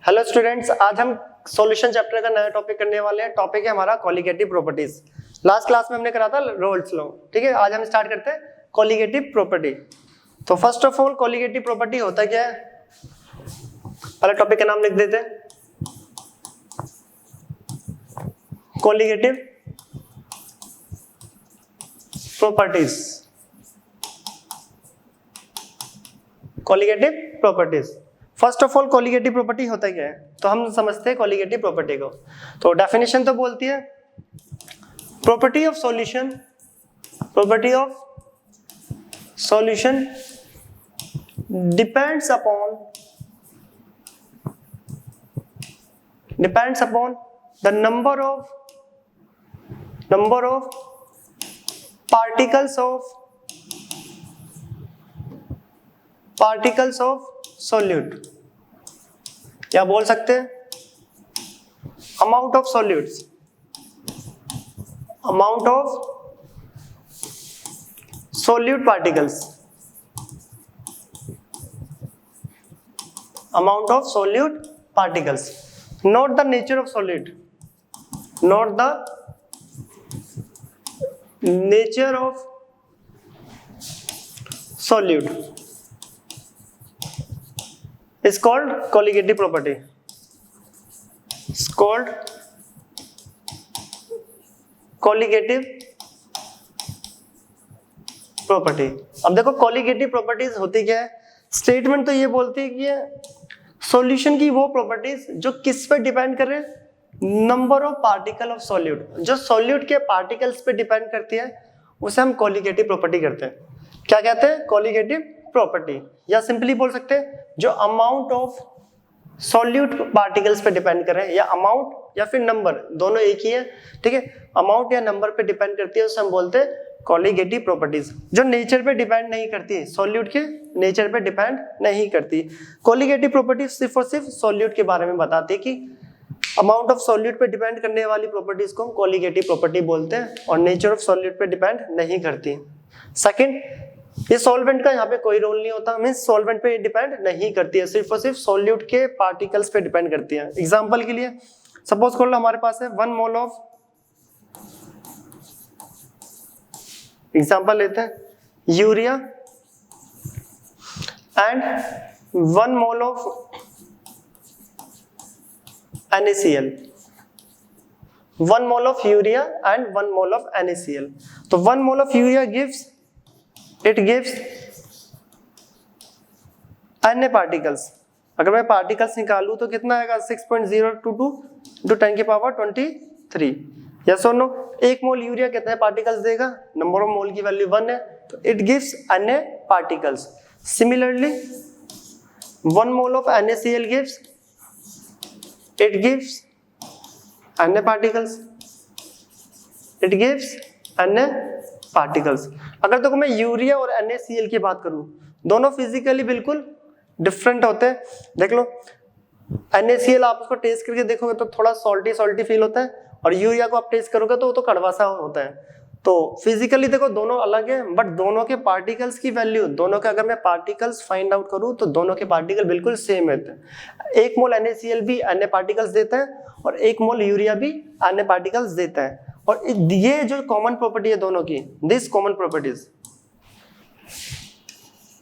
Hello students, आज हम solution chapter का नया टॉपिक करने वाले हैं। टॉपिक है हमारा कॉलिगेटिव प्रॉपर्टीज। लास्ट क्लास में हमने करा था रोल्स लॉ, ठीक है। आज हम स्टार्ट करते हैं कॉलिगेटिव प्रॉपर्टी। तो first of all colligative property होता क्या है, पहले टॉपिक का नाम लिख देते हैं। Colligative properties, colligative properties. First of all colligative property होता क्या है, तो हम समझते हैं कॉलिगेटिव प्रॉपर्टी को। तो डेफिनेशन तो बोलती है property of solution, property of solution depends upon the number of particles of solute, या बोल सकते हैं amount of solutes, amount of solute particles, amount of solute particles, not the nature of solute, not the nature of solute is called colligative property, is called colligative property। अब देखो colligative properties होती क्या है, statement तो ये बोलती है कि सॉल्यूशन की वो प्रॉपर्टीज जो किस पे डिपेंड कर रहे हैं, number of particle of solute, जो सॉल्यूट के पार्टिकल्स पे डिपेंड करती है उसे हम colligative property करते हैं। क्या कहते हैं, colligative प्रॉपर्टी, या सिंपली बोल सकते हैं जो अमाउंट ऑफ सॉल्यूट पार्टिकल्स पे डिपेंड कर रहे हैं, या अमाउंट या फिर नंबर, दोनों एक ही है, ठीक है। अमाउंट या नंबर पे डिपेंड करती है उसे हम बोलते हैं कॉलिगेटिव प्रॉपर्टीज। जो नेचर पे डिपेंड नहीं करती, सॉल्यूट के नेचर पे डिपेंड नहीं करती। कॉलिगेटिव प्रॉपर्टीज सिर्फ और सिर्फ सॉल्यूट के बारे में बताती है कि अमाउंट ऑफ सॉल्यूट पे डिपेंड करने वाली प्रॉपर्टीज को हम कॉलिगेटिव प्रॉपर्टी बोलते हैं, और नेचर ऑफ सॉल्यूट पे डिपेंड नहीं करती। सेकेंड, ये सॉल्वेंट का यहाँ पे कोई रोल नहीं होता, मींस सॉल्वेंट पे डिपेंड नहीं करती है, सिर्फ और सिर्फ सॉल्यूट के पार्टिकल्स पे डिपेंड करती है। एग्जांपल के लिए सपोज कर लो हमारे पास है 1 मोल ऑफ, एग्जांपल लेते हैं urea and 1 mole of NaCl, 1 mole of urea and 1 mole of NaCl। तो 1 mole of urea gives Na particles. अगर मैं पार्टिकल्स निकालूं तो कितना आएगा, 6.022 into 10 की पावर 23। यस और नो, 1 मोल यूरिया कितने पार्टिकल्स देगा, नंबर ऑफ मोल की वैल्यू 1 है, तो it gives Na particles. Similarly 1 mole of NaCl gives Na particles, it gives Na particles. अगर देखो मैं यूरिया और NaCl की बात करूं, दोनों फिजिकली बिल्कुल डिफरेंट होते हैं। देख लो NaCl आप उसको टेस्ट करके देखोगे तो थोड़ा सॉल्टी फील होता है, और यूरिया को आप टेस्ट करोगे तो वो तो कड़वा सा होता है। तो फिजिकली देखो दोनों अलग है, बट दोनों के पार्टिकल्स की वैल्यू, दोनों के अगर मैं पार्टिकल्स फाइंड आउट करूं तो दोनों के पार्टिकल बिल्कुल सेम रहते हैं। 1 मोल NaCl भी Na पार्टिकल्स देता है, और 1 मोल यूरिया भी Na पार्टिकल्स देता है। और ये जो कॉमन प्रॉपर्टी है दोनों की, this common properties,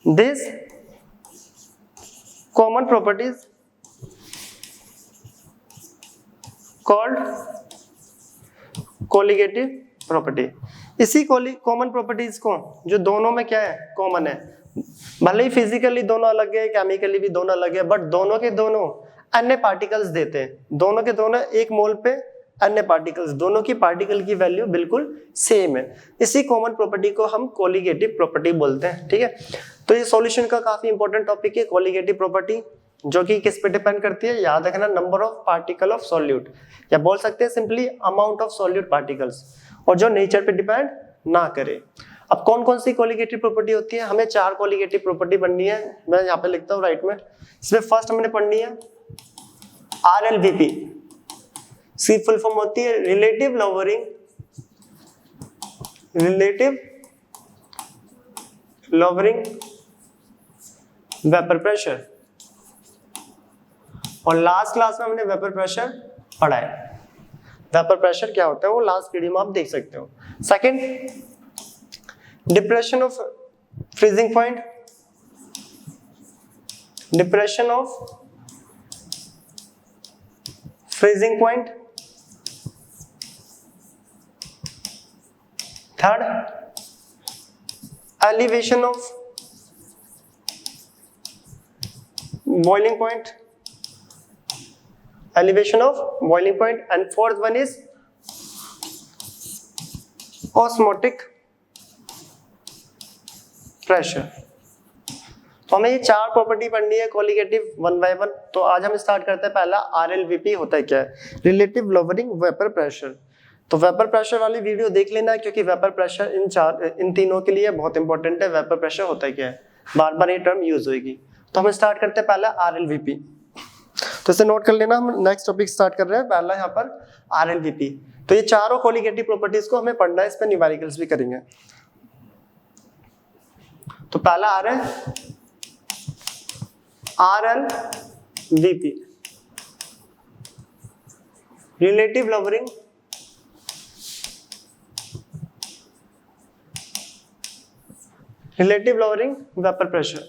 this common properties called colligative property. इसी कॉमन प्रॉपर्टीज को, जो दोनों में क्या है, कॉमन है, भले ही फिजिकली दोनों अलग है, केमिकली भी दोनों अलग है, बट दोनों के दोनों अन्य पार्टिकल्स देते हैं। दोनों के दोनों 1 मोल पे अन्य पार्टिकल्स, दोनों की पार्टिकल की वैल्यू बिल्कुल सेम है। इसी कॉमन प्रॉपर्टी को हम कॉलिगेटिव प्रॉपर्टी बोलते हैं, ठीक है। तो ये सॉल्यूशन का काफी इंपॉर्टेंट टॉपिक है कॉलिगेटिव प्रॉपर्टी, जो कि किस पे डिपेंड करती है, याद रखना, number of particle of solute, या बोल सकते हैं simply amount of solute particles, और जो नेचर पे डिपेंड ना करे। अब कौन कौन सी कॉलिगेटिव प्रॉपर्टी होती है, हमें 4 कॉलिगेटिव प्रॉपर्टी पढ़नी है। मैं यहाँ पे लिखता हूँ राइट में। इसमें फर्स्ट हमने पढ़नी है RLVP, सी फुल फॉर्म होती है रिलेटिव lowering वेपर प्रेशर। और लास्ट क्लास में हमने वेपर प्रेशर पढ़ा है। वेपर प्रेशर क्या होता है वो लास्ट वीडियो में आप देख सकते हो। Second, depression of freezing point, depression of freezing point. Third, elevation of boiling point, elevation of boiling point, and fourth one is osmotic pressure। तो हमें ये चार प्रॉपर्टी पढ़नी है कोलिगेटिव वन बाय वन। तो आज हम स्टार्ट करते हैं। पहला RLVP होता है क्या है, रिलेटिव लोअरिंग वेपर प्रेशर। तो वेपर प्रेशर वाली वीडियो देख लेना क्योंकि वेपर प्रेशर इन तीनों के लिए बहुत इंपॉर्टेंट है। वेपर प्रेशर होता है क्या है, बार बार ये टर्म यूज होगी। तो हम स्टार्ट करते हैं पहला RLVP। तो इसे नोट कर लेना, हम नेक्स्ट टॉपिक स्टार्ट कर रहे हैं। पहला यहाँ पर RLVP। तो ये चारों कोलिगेटिव प्रॉपर्टीज को हमें पढ़ना है, इस पे न्यूमेरिकल्स भी करेंगे। तो पहला आ रहा है RLVP, relative lowering vapour pressure.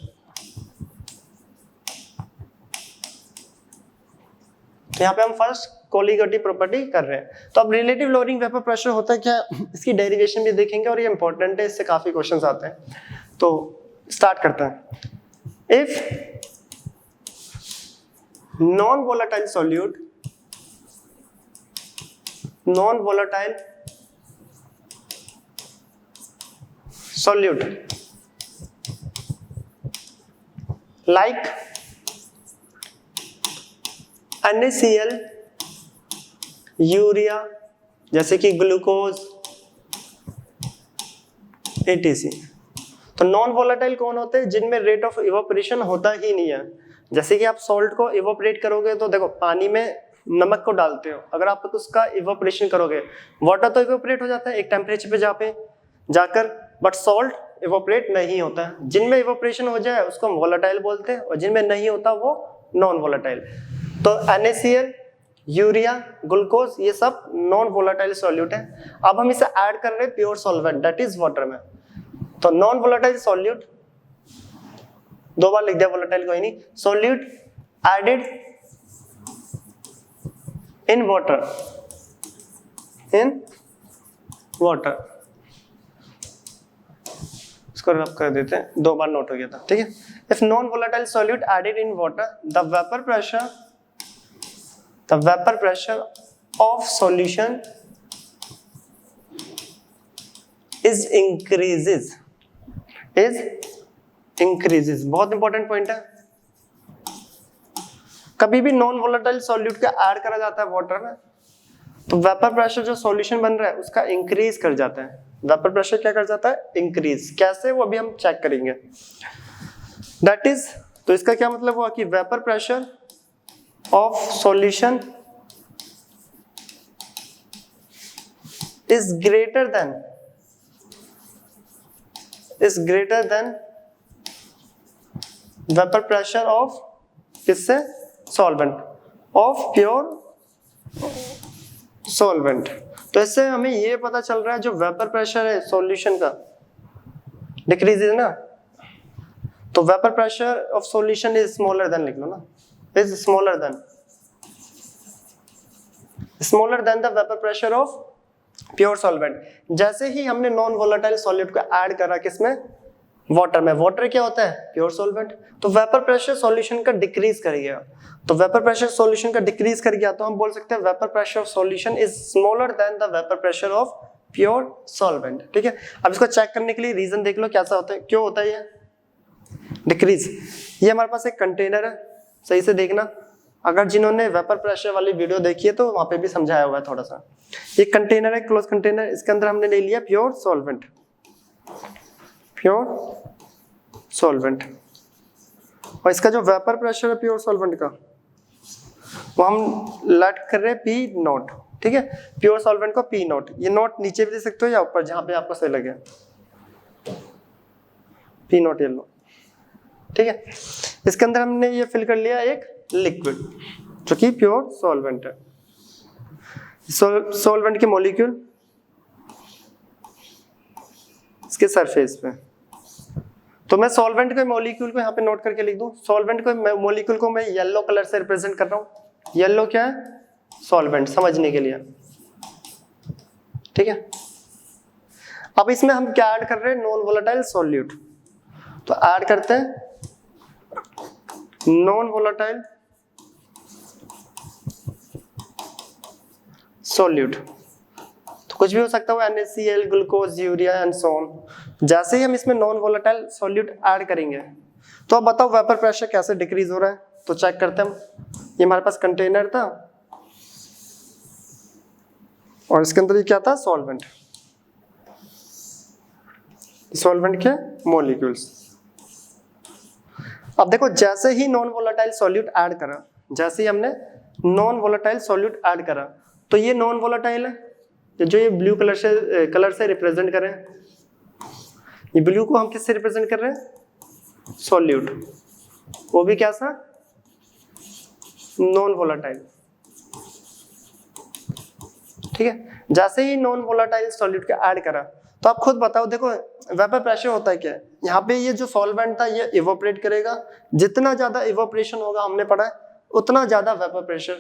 तो यहाँ पे हम फर्स्ट कोलिगेटिव प्रॉपर्टी कर रहे हैं। तो अब रिलेटिव लोअरिंग वेपर प्रेशर होता है क्या, इसकी डेरिवेशन भी देखेंगे और ये इंपॉर्टेंट है, इससे काफी क्वेश्चंस आते हैं। तो स्टार्ट करते हैं। If non volatile solute, non volatile solute like NaCl, urea जैसे कि ग्लूकोज, ATC। तो नॉन वोलेटाइल कौन होते हैं, जिनमें रेट ऑफ इवोपरेशन होता ही नहीं है। जैसे कि आप सॉल्ट को इवोपरेट करोगे तो देखो पानी में नमक को डालते हो, अगर आप उसका इवोपरेशन करोगे वाटर तो इवोपरेट हो जाता है एक टेम्परेचर पे जाकर, बट सॉल्ट इवोपरेट नहीं होता है। जिनमें इवोपरेशन हो जाए उसको हम वोलेटाइल बोलते हैं और जिनमें नहीं होता वो नॉन वोलेटाइल। तो NaCl, यूरिया, ग्लूकोज ये सब नॉन वोलेटाइल सॉल्यूट है। अब हम इसे ऐड कर रहे हैं pure solvent that is water में। तो नॉन वोलेटाइल सॉल्यूट, दो बार लिख दिया वोलेटाइल कोई नहीं, सॉल्यूट एडेड इन वाटर, इसको रब कर देते हैं, दो बार नोट हो गया था, ठीक है। If non volatile solute added in water, the vapour pressure of solution is increases. बहुत इंपॉर्टेंट पॉइंट है। कभी भी नॉन वोलेटाइल सॉल्यूट का ऐड करा जाता है वाटर में तो वेपर प्रेशर जो सॉल्यूशन बन रहा है उसका इंक्रीज कर जाता है। वेपर प्रेशर क्या कर जाता है, इंक्रीज। कैसे, वो अभी हम चेक करेंगे। दैट इज, तो इसका क्या मतलब हुआ कि vapour pressure of solution is greater than vapour pressure of किससे, सॉल्वेंट, ऑफ प्योर सॉल्वेंट। तो इससे हमें ये पता चल रहा है जो वेपर प्रेशर है सॉल्यूशन का डिक्रीज है ना, तो vapour pressure of solution is smaller than, लिख लो ना, is smaller than the vapour pressure of pure solvent. जैसे ही हमने नॉन वोलेटाइल सॉल्यूट को ऐड करा किसमें, वाटर में, वाटर क्या होता है, प्योर सॉल्वेंट, तो वेपर प्रेशर सॉल्यूशन का डिक्रीज कर गया। तो वेपर प्रेशर सॉल्यूशन का डिक्रीज कर गया तो हम बोल सकते हैं vapour pressure of solution is smaller than the vapour pressure of pure solvent, ठीक है। अब इसको चेक करने के लिए रीजन देख लो कैसा होता है, क्यों होता है ये डिक्रीज। ये हमारे पास एक कंटेनर है, सही से देखना, अगर जिन्होंने वेपर प्रेशर वाली वीडियो देखी है तो वहां पे भी समझाया हुआ है थोड़ा सा। ये कंटेनर है, क्लोज कंटेनर, इसके अंदर हमने ले लिया प्योर सॉल्वेंट, और इसका जो वेपर प्रेशर है प्योर सॉल्वेंट का वो हम लेट कर रहे हैं P नॉट, ठीक है। प्योर सॉल्वेंट को P नॉट, ये नोट नीचे भी दे सकते हो या ऊपर, जहां पे आपको सही लगे, P नॉट ये लो, ठीक है। इसके अंदर हमने ये फिल कर लिया एक लिक्विड, जो कि प्योर सॉल्वेंट है। सॉल्वेंट के मॉलिक्यूल इसके सरफेस पे, तो मैं सॉल्वेंट के मॉलिक्यूल को यहाँ पे नोट करके लिख दूं। सॉल्वेंट को मॉलिक्यूल को मैं येलो कलर से रिप्रेजेंट कर रहा हूँ। येलो क्या है? सॉल्वेंट, समझने के लिए, ठीक है। अब इसमें हम क्या ऐड कर रहे हैं? Non volatile solute. तो ऐड करते हैं नॉन वोलेटाइल सॉल्यूट। तो कुछ भी हो सकता है, NaCl, glucose, urea and so on. जैसे ही हम इसमें नॉन वोलेटाइल सॉल्यूट ऐड करेंगे तो अब बताओ वेपर प्रेशर कैसे डिक्रीज हो रहा है। तो चेक करते हैं हम। ये हमारे पास कंटेनर था और इसके अंदर ये क्या था? सॉल्वेंट। सॉल्वेंट के मॉलिक्यूल्स। अब देखो जैसे ही नॉन वोलेटाइल सॉल्यूट ऐड करा, जैसे ही हमने नॉन वोलेटाइल सॉल्यूट ऐड करा, तो ये नॉन वोलेटाइल है, जो ये ब्लू कलर से रिप्रेजेंट कर रहे हैं। ये ब्लू को हम किससे रिप्रेजेंट कर रहे हैं? सॉल्यूट। वो भी क्या सा? नॉन वोलेटाइल, ठीक है। जैसे ही नॉन वोलेटाइल सॉल्यूट का ऐड करा तो आप खुद बताओ, देखो वेपर प्रेशर होता है क्या है? यहाँ पे ये जो सॉल्वेंट था ये इवोपरेट करेगा। जितना ज्यादा इवोपरेशन होगा, हमने पढ़ा है, उतना ज्यादा वेपर प्रेशर।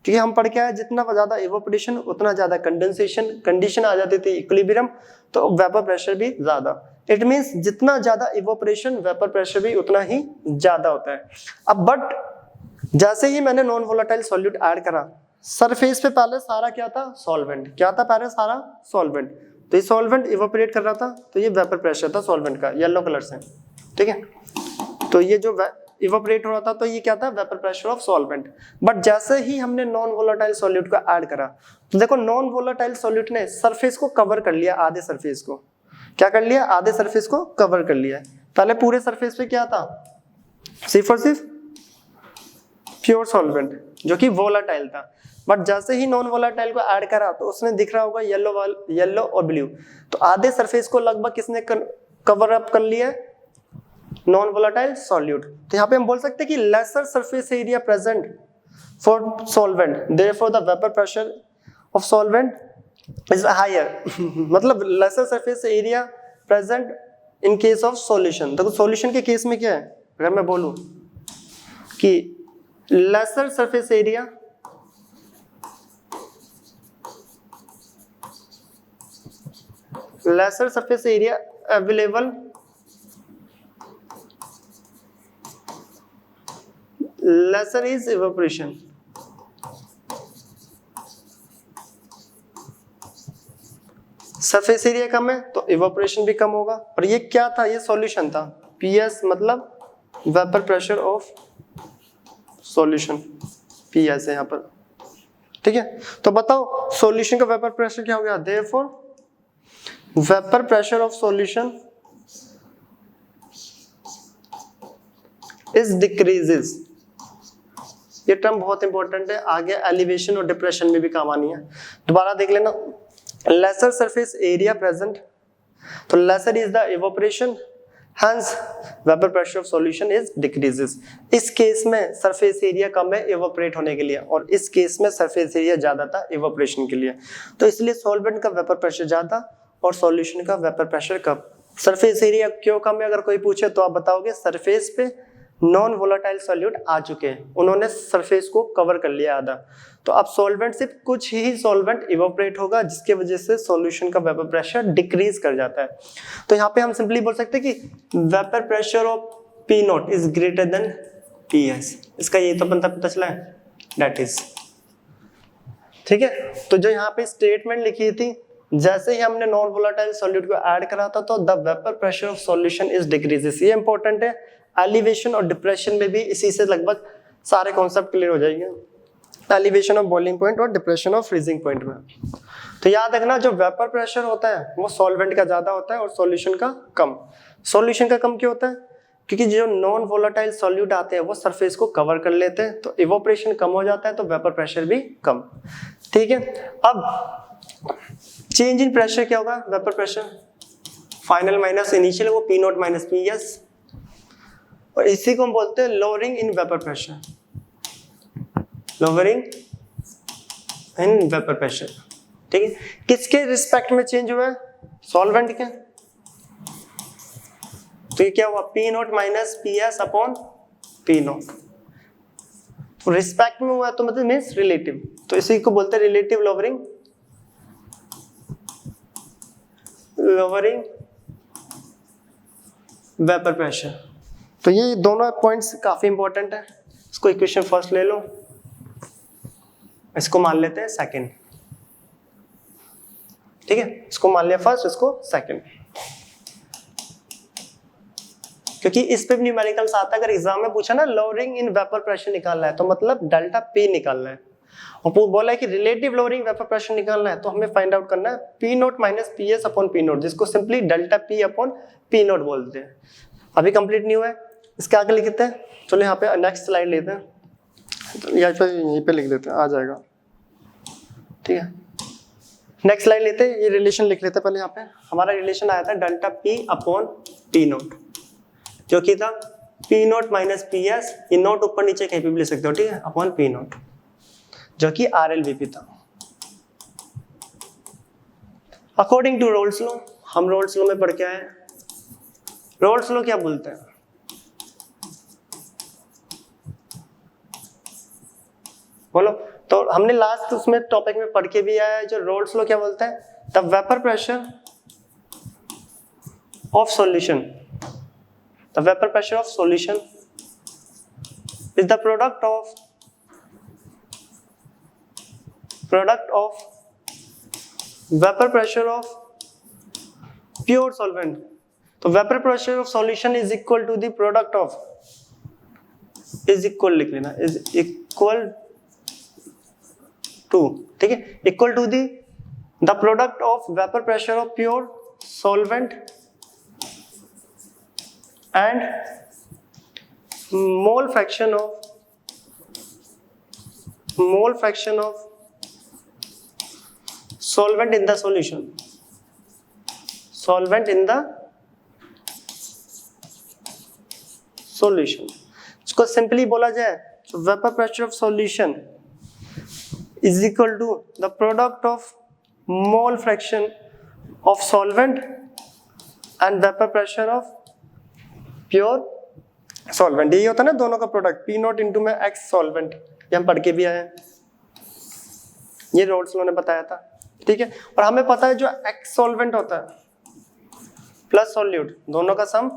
क्योंकि हम पढ़ के आए जितना ज्यादा इवोपरेशन उतना ज्यादा कंडेंसेशन, कंडीशन आ जाती थी इक्विलिब्रियम, तो वेपर प्रेशर भी ज्यादा। इट मींस जितना ज्यादा इवोपरेशन वेपर प्रेशर भी उतना ही ज्यादा होता है। अब बट जैसे ही मैंने नॉन वोलेटाइल सॉल्यूट ऐड करा, सरफेस पे पहले सारा क्या था? सॉल्वेंट। क्या था पहले? सारा सॉल्वेंट। तो ये सॉल्वेंट इवोपरेट कर रहा था, तो ये वेपर प्रेशर था सॉल्वेंट का, येलो कलर से, ठीक है। तो ये जो इवोपरेट हो रहा था, तो ये क्या था? Vapour pressure of solvent. But जैसे ही हमने नॉन वोलेटाइल सॉल्यूट को ऐड करा, तो देखो नॉन वोलेटाइल सॉल्यूट ने सरफेस को कवर कर लिया, आधे सरफेस को। क्या कर लिया? आधे सरफेस को कवर कर लिया। पहले पूरे सरफेस पे क्या था? सिर्फ और सिर्फ प्योर सॉल्वेंट, जो कि वोलेटाइल था। बट जैसे ही नॉन वोलेटाइल को ऐड करा, तो उसने दिख रहा होगा येलो और ब्लू, तो आधे सरफेस को लगभग किसने कवर अप कर लिया? Non volatile solute. तो यहाँ पे हम बोल सकते हैं कि lesser surface area present for solvent, therefore the vapour pressure of solvent is higher. मतलब lesser surface area present in case of solution. देखो सॉल्यूशन के केस में क्या है, अगर मैं बोलूं कि lesser surface area available lesser is evaporation। Surface area कम है तो इवापोरेशन भी कम होगा। और ये क्या था? ये सॉल्यूशन था। PS मतलब vapour pressure of solution, PS है यहाँ पर, ठीक है। तो बताओ सॉल्यूशन का वेपर प्रेशर क्या हो गया? Therefore vapour pressure of solution is decreases. ये टर्म बहुत इंपॉर्टेंट है, आगे एलिवेशन और डिप्रेशन में भी काम आनी है। दोबारा देख लेना, लेसर सरफेस एरिया प्रेजेंट, तो lesser is the evaporation, hence vapour pressure of solution is decreases. इस केस में सरफेस एरिया कम है इवापोरेट होने के लिए, और इस केस में सरफेस एरिया ज्यादा था इवापोरेशन के लिए। तो इसलिए सॉल्वेंट का वेपर प्रेशर ज्यादा और सॉल्यूशन का वेपर प्रेशर कम। सरफेस एरिया क्यों कम है अगर कोई पूछे तो आप बताओगे सरफेस पे नॉन वोलेटाइल सॉल्यूट आ चुके हैं, उन्होंने सरफेस को कवर कर लिया आधा। तो अब सॉल्वेंट सिर्फ कुछ ही सॉल्वेंट इवापोरेट होगा, जिसके वजह से सॉल्यूशन का वेपर प्रेशर डिक्रीज कर जाता है। तो यहाँ पे हम सिंपली बोल सकते हैं कि vapour pressure of P0 is greater than PS। इसका ये तो बनता पता चला है, दैट इज, ठीक है। तो जो यहाँ पे स्टेटमेंट लिखी थी, जैसे ही हमने नॉन वोलेटाइल सॉल्यूट को ऐड करा था तो the vapour pressure of solution is decreases. ये इंपॉर्टेंट है, एलिवेशन और डिप्रेशन में भी इसी से लगभग सारे कॉन्सेप्ट क्लियर हो जाएंगे, एलिवेशन ऑफ बॉइलिंग पॉइंट और डिप्रेशन ऑफ फ्रीजिंग पॉइंट में। तो याद रखना जो वेपर प्रेशर होता है वो सॉल्वेंट का ज्यादा होता है और सॉल्यूशन का कम। सॉल्यूशन का कम क्यों होता है? क्योंकि जो नॉन वोलेटाइल सॉल्यूट आते हैं वो सरफेस को कवर कर लेते हैं, तो इवोपरेशन कम हो जाता है, तो वेपर प्रेशर भी कम, ठीक है। अब चेंज इन प्रेशर क्या होगा? Vapour pressure final minus initial, वो P0 माइनस PS, और इसी को हम बोलते हैं lowering in vapour pressure. Lowering in vapour pressure, ठीक है। किसके रिस्पेक्ट में चेंज हुआ है? सॉल्वेंट के। तो ये क्या हुआ? P naught minus P S upon P naught. तो रिस्पेक्ट में हुआ तो मतलब मीन्स रिलेटिव, तो इसी को बोलते हैं relative lowering, lowering vapour pressure. तो ये दोनों पॉइंट्स काफी इंपॉर्टेंट है। इसको इक्वेशन फर्स्ट ले लो, इसको मान लेते हैं सेकंड, ठीक है। इसको मान लिया फर्स्ट, इसको सेकंड, क्योंकि इस पे भी न्यूमेरिकल्स आता है। अगर एग्जाम में पूछा ना लोअरिंग इन वेपर प्रेशर निकालना है तो मतलब डेल्टा पी निकालना है, और बोला है कि रिलेटिव लोअरिंग वेपर प्रेशर निकालना है तो हमें फाइंड आउट करना है P naught minus P S upon P naught, जिसको simply delta P upon P naught बोलते हैं। अभी कंप्लीट नहीं हुआ है, इसके आगे लिखते हैं। चलो यहाँ पे नेक्स्ट स्लाइड लेते हैं, तो यहीं पे लिख देते हैं, आ जाएगा, ठीक है। नेक्स्ट स्लाइड लेते हैं, ये रिलेशन लिख लेते हैं पहले। यहाँ पे हमारा रिलेशन आया था delta P upon P note, जो कि था P naught minus P S, ये नोट ऊपर नीचे कहीं पे भी ले सकते हो, ठीक है, अपॉन पी नोट, जो कि आर एल वीपी था। अकॉर्डिंग टू रोल्स लॉ, हम रोल्स लॉ में पढ़ के आए। रोल्स लॉ क्या बोलते हैं? बोलो। तो हमने लास्ट उसमें टॉपिक में पढ़ के भी आया है, जो रोल्स लॉ क्या बोलता है? The vapour pressure of solution, the vapour pressure of solution is the product of vapour pressure of pure solvent. तो vapour pressure of solution is equal to the product of, is equal लिख लेना, is equal to, ठीक है, equal to the product of vapour pressure of pure solvent and mole fraction of solvent in the solution, solvent in the solution। इसको simply बोला जाए तो vapour pressure of solution is equal to the product of mole fraction of solvent and vapour pressure of pure solvent. यही होता है ना दोनों का प्रोडक्ट, पी नोट इंटू में एक्स सॉल्वेंट, ये हम पढ़ के भी आए हैं, ये रोल्स लॉ ने बताया था, ठीक है। और हमें पता है जो एक्स सॉल्वेंट होता है प्लस सॉल्यूट, दोनों का सम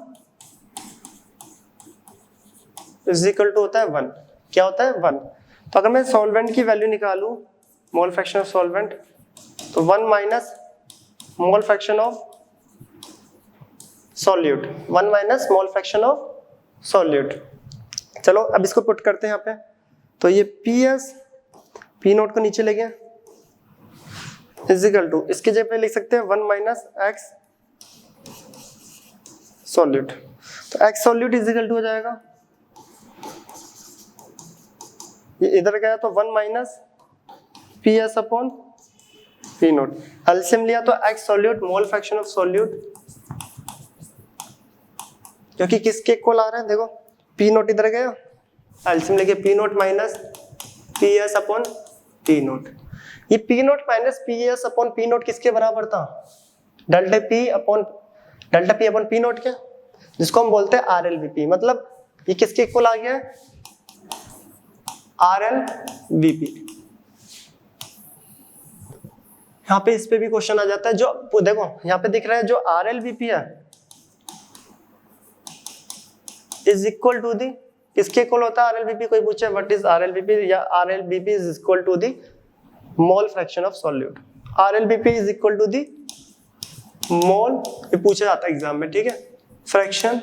इज इक्वल टू होता है 1। क्या होता है? 1। तो अगर मैं सॉल्वेंट की वैल्यू निकालूं, मोल फ्रैक्शन ऑफ सॉल्वेंट, तो 1 minus mole fraction of solute, 1 minus mole fraction of solute. चलो अब इसको पुट करते हैं यहाँ पे। तो ये पी एस पी नोट को नीचे ले गए, इजिकल टू, इसके जगह पे लिख सकते हैं 1 माइनस एक्स सॉल्यूट। तो एक्स सॉल्यूट इजिकल टू हो जाएगा, ये इधर गया तो 1 minus P S upon P note. LCM लिया तो x solute mole fraction of solute, क्योंकि किसके इक्वल आ रहे हैं, देखो पी नोट इधर गया, एलसीएम लेके P naught minus P S upon P naught. ये P naught minus P S upon P naught किसके बराबर था? Delta P upon P naught क्या, जिसको हम बोलते हैं आर एल वीपी। मतलब ये किसके इक्वल आ गया है? R L VP. यहाँ पे इस पे भी क्वेश्चन आ जाता है, जो देखो यहाँ पे दिख रहा है जो आर एल वीपी है इज इक्वल टू दी, किसके इक्वल होता है आर एल वीपी? कोई पूछे what is R L V P, या R L VP is equal to the mole fraction of solute. R L VP is equal to the mole, ये पूछा जाता है एग्जाम में, ठीक है, fraction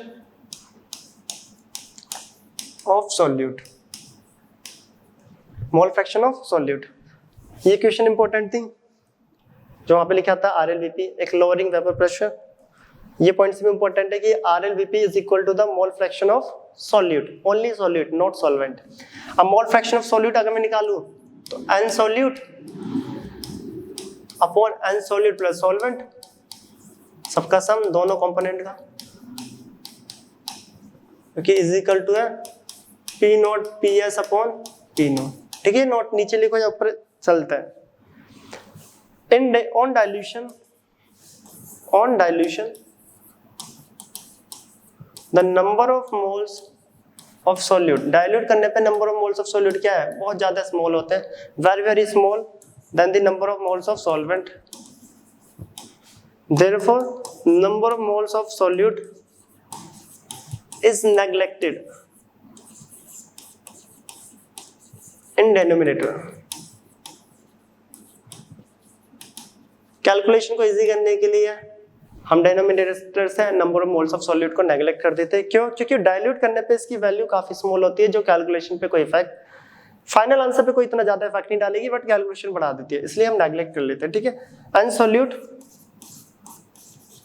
of solute, mole fraction of solute. ये question important थी जो वहां पे लिखा था आर एल वीपी, एक लोअरिंग वेपर प्रेशर। ये पॉइंट्स भी इंपॉर्टेंट है कि R L VP is equal to the mole fraction of solute, only solute not solvent. अब मोल फ्रैक्शन ऑफ सॉल्यूट अगर मैं निकालूं तो n solute upon n solute plus solvent, सबका सम दोनों कंपोनेंट का, क्योंकि इज इक्वल टू है P naught P S upon P naught, ठीक है, नोट नीचे लिखो या ऊपर चलता है। On dilution the number of moles of solute, dilute करने पे number of moles of solute क्या है, बहुत ज्यादा स्मॉल होते हैं, very very small than the number of moles of solvent. Therefore, number of moles of solute is neglected in denominator. Calculation को easy करने के लिए हम डेनोमिनेटर से number of moles of solute को नेग्लेक्ट कर देते हैं। क्यों? क्योंकि डाइल्यूट करने पे इसकी वैल्यू काफी स्मॉल होती है, जो कैलकुलेशन पे कोई इफेक्ट, फाइनल आंसर पे कोई इतना ज्यादा इफेक्ट नहीं डालेगी, बट कैलकुलेशन बढ़ा देती है, इसलिए हम नेग्लेक्ट कर लेते हैं। ठीक है, अनसॉल्यूट,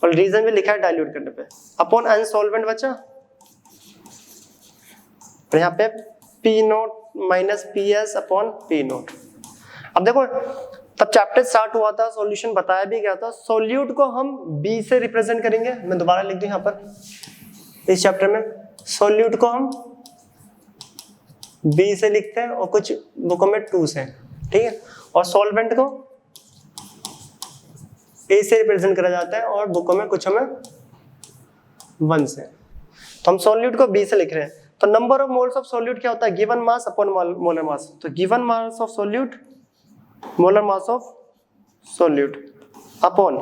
और रीजन में लिखा है डाइल्यूट करने पे, अपॉन अनसॉल्वेंट बचा, और यहाँ पे P naught minus P S upon P note. अब देखो तब चैप्टर स्टार्ट हुआ था, सॉल्यूशन बताया भी गया था, सोल्यूट को हम बी से रिप्रेजेंट करेंगे। मैं दोबारा लिख दूं यहाँ पर इस चैप्टर में, सोल्यूट को हम बी से लिखते हैं और कुछ बुकों में 2 से, ठीक है, और सॉल्वेंट को ए से रिप्रेजेंट करा जाता है और बुकों में कुछ हमें 1 से। तो हम सोल्यूट को बी से लिख रहे हैं। तो number of moles of solute क्या होता है, given mass upon molar mass. तो given mass of solute molar mass of solute upon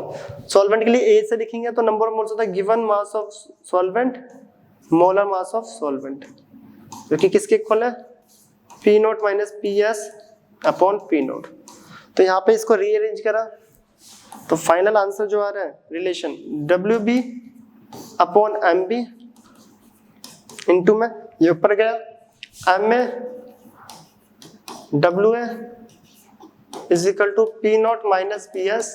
solvent के लिए ए से लिखेंगे तो नंबर ऑफ मोल्स होता है given mass of solvent molar mass of solvent, जो कि किसके इक्वल है, P naught minus P S upon P naught. तो यहाँ पे इसको रीअरेंज करा तो फाइनल आंसर जो आ रहा है relation W B upon M B into में ये ऊपर गया एम में W A is equal to P naught minus P S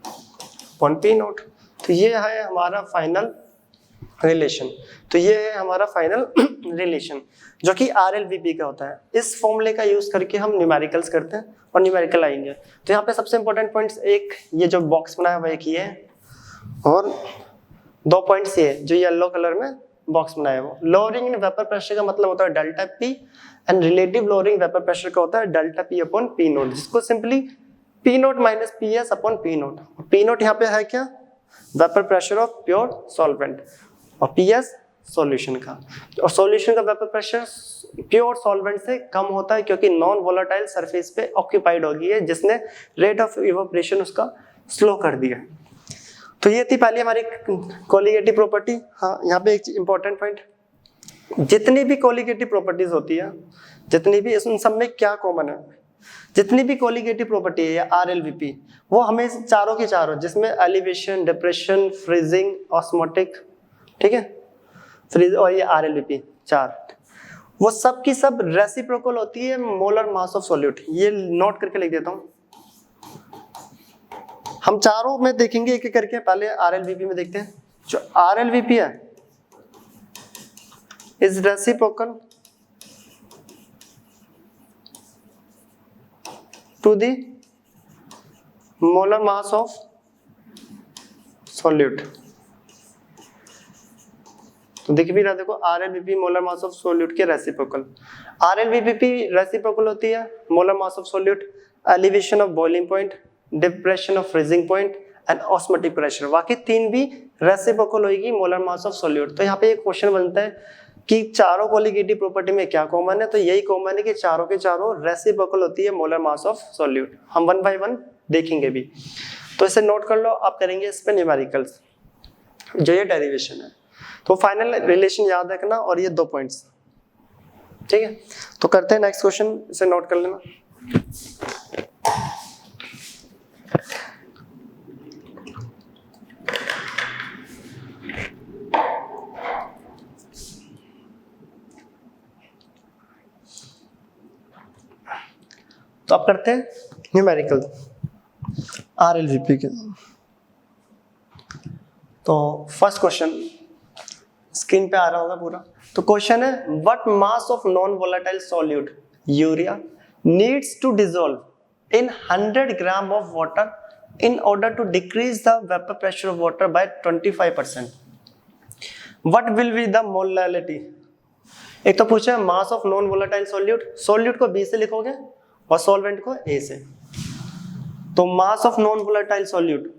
upon P naught. तो ये है हमारा फाइनल रिलेशन। तो ये है हमारा फाइनल रिलेशन जो कि RLVP का होता है। इस फॉर्मूले का यूज करके हम न्यूमेरिकल्स करते हैं और न्यूमेरिकल आएंगे। तो यहाँ पे सबसे इंपॉर्टेंट पॉइंट्स, एक ये जो बॉक्स बनाया हुआ एक ये है और 2 पॉइंट्स ये जो येलो कलर में बॉक्स बनाया हुआ। लोअरिंग इन वेपर प्रेशर का मतलब होता है delta P and relative lowering vapour pressure का होता है delta P upon P naught, जिसको simply P naught minus P S upon P naught. P naught यहाँ पे है क्या, vapour pressure of pure solvent, और पी एस सॉल्यूशन का। और सॉल्यूशन का वेपर प्रेशर प्योर सॉल्वेंट से कम होता है क्योंकि नॉन वोलेटाइल सरफेस पे ऑक्यूपाइड हो गई है, जिसने रेट ऑफ इवेपोरेशन उसका स्लो कर दिया। तो ये थी पहले हमारी कोलिगेटिव प्रॉपर्टी। हाँ, यहाँ पे एक इंपॉर्टेंट पॉइंट, जितनी भी कोलिगेटिव प्रॉपर्टीज होती है, जितनी भी, उन सब में क्या कॉमन है, जितनी भी कोलिगेटिव प्रॉपर्टी है या RLVP, वो हमें चारों की चारों, जिसमें एलिवेशन, डिप्रेशन, फ्रीजिंग, ऑस्मोटिक, ठीक है, फ्रीज और ये RLVP 4, वो सब की सब रेसिप्रोकल होती है मोलर मास ऑफ सॉल्यूट। ये नोट करके लिख देता हूं। हम चारों में देखेंगे एक एक करके, पहले RLVP में देखते हैं। जो RLVP है is reciprocal to the molar mass of solute. तो दिख भी रहा, देखो RLVP molar mass of solute के रेसिप्रोकल। RLVP रेसिप्रोकल होती है molar mass of solute, elevation of boiling point, depression of freezing point and osmotic pressure. बाकी 3 भी रेसिप्रोकल होगी मोलर मास ऑफ सोल्यूट। तो यहाँ पे एक क्वेश्चन बनता है कि चारों कोलिगेटिव प्रॉपर्टी में क्या कॉमन है, तो यही कॉमन है कि चारों के चारों रेसिप्रोकल होती है मोलर मास ऑफ सोल्यूट। हम 1 बाय 1 देखेंगे भी, तो इसे नोट कर लो। आप करेंगे इस पे न्यूमेरिकल्स, जो ये डेरिवेशन है। तो फाइनल रिलेशन याद रखना और ये 2 पॉइंट्स, ठीक है। तो करते हैं नेक्स्ट क्वेश्चन, इसे नोट कर लेना। तो अब करते हैं न्यूमेरिकल RLVP के। तो फर्स्ट क्वेश्चन स्क्रीन पे आ रहा होगा पूरा। तो क्वेश्चन है, what mass of non volatile solute urea needs to dissolve in 100 gram of water in order to decrease the vapour pressure of water by 25%। What will be the molality एक तो पूछा है mass of non volatile solute, solute को B से लिखोगे और solvent को A से। तो mass of non volatile solute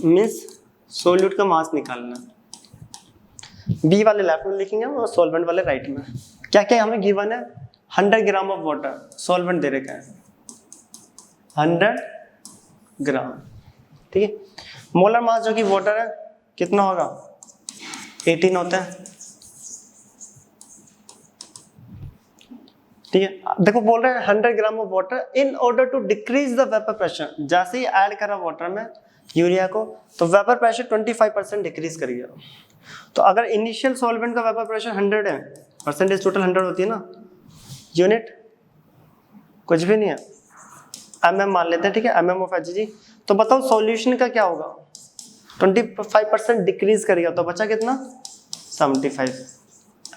means solute का मास निकालना, बी वाले लेफ्ट में लिखेंगे और सॉल्वेंट वाले राइट में। क्या क्या हमें गिवन है, 100 ग्राम ऑफ वाटर, सॉल्वेंट दे रखा है 100 ग्राम, ठीक है। मोलर मास जो कि वाटर है कितना होगा, 18 होता है, ठीक है। देखो बोल रहे हैं 100 gram of water in order to decrease the vapour pressure, जैसे ही ऐड करा वाटर में यूरिया को तो वेपर प्रेशर 25% डिक्रीज कर गया। तो अगर इनिशियल सॉल्वेंट का वेपर प्रेशर 100 है, परसेंटेज टोटल 100 होती है ना, यूनिट कुछ भी नहीं है, mm मान लेते हैं, ठीक है, mm ऑफ Hg। तो बताओ सॉल्यूशन का क्या होगा, 25% डिक्रीज करेगा तो बचा कितना, 75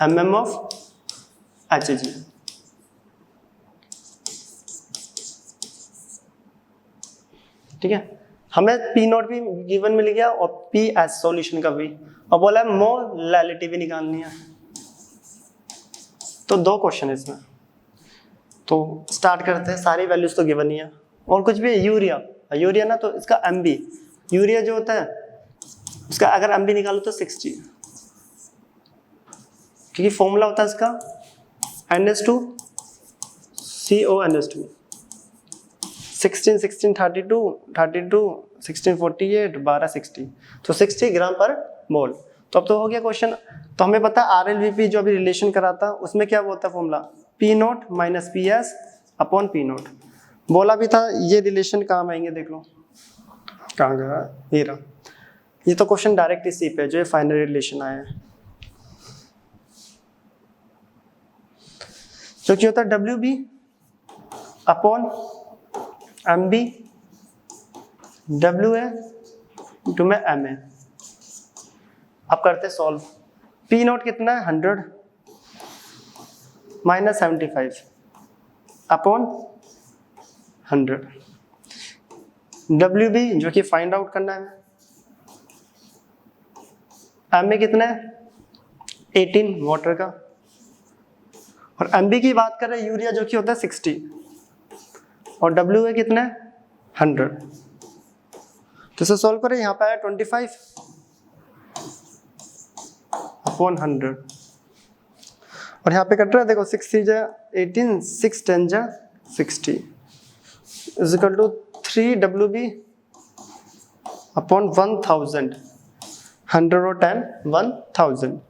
mm ऑफ Hg। ठीक है, हमें पी नॉट भी गिवन मिल गया और पी एस सॉल्यूशन का भी, और बोला है मोलैलिटी भी निकालनी है। तो 2 क्वेश्चन है इसमें, तो स्टार्ट करते हैं। सारी वैल्यूज तो गिवन ही है और कुछ भी है। यूरिया ना, तो इसका एमबी, यूरिया जो होता है उसका अगर एमबी निकालो तो 60, क्योंकि फॉर्मूला होता है इसका NH2CONH2, 16 16 32 32 16 48 12 60, तो 60 ग्राम पर मोल। तो अब तो हो गया क्वेश्चन। तो हमें पता RLVP जो अभी रिलेशन करा था उसमें क्या होता है formula, P0 minus PS upon P0। बोला भी था ये रिलेशन काम आएंगे, देख लो कहाँ गया ये रहा। ये तो क्वेश्चन डायरेक्ट इसी पे जो फाइनल रिलेशन आया है, जो कि होता है WB upon MB WA to में MA। अब करते सॉल्व। P0 कितना है 100 माइनस 75 अपॉन 100, WB जो कि फाइंड आउट करना है, MA कितना है 18 वाटर का, और MB की बात कर रहे हैं यूरिया जो कि होता है 60, और WA कितना है 100। तो इसे सॉल्व करें, यहाँ पे आया 25 अपॉन 100, और यहाँ पे कट रहा है देखो 6 3 जा 18 6 10 जा 60 is equal to 3 WB upon 1000, 100 और 10 1000।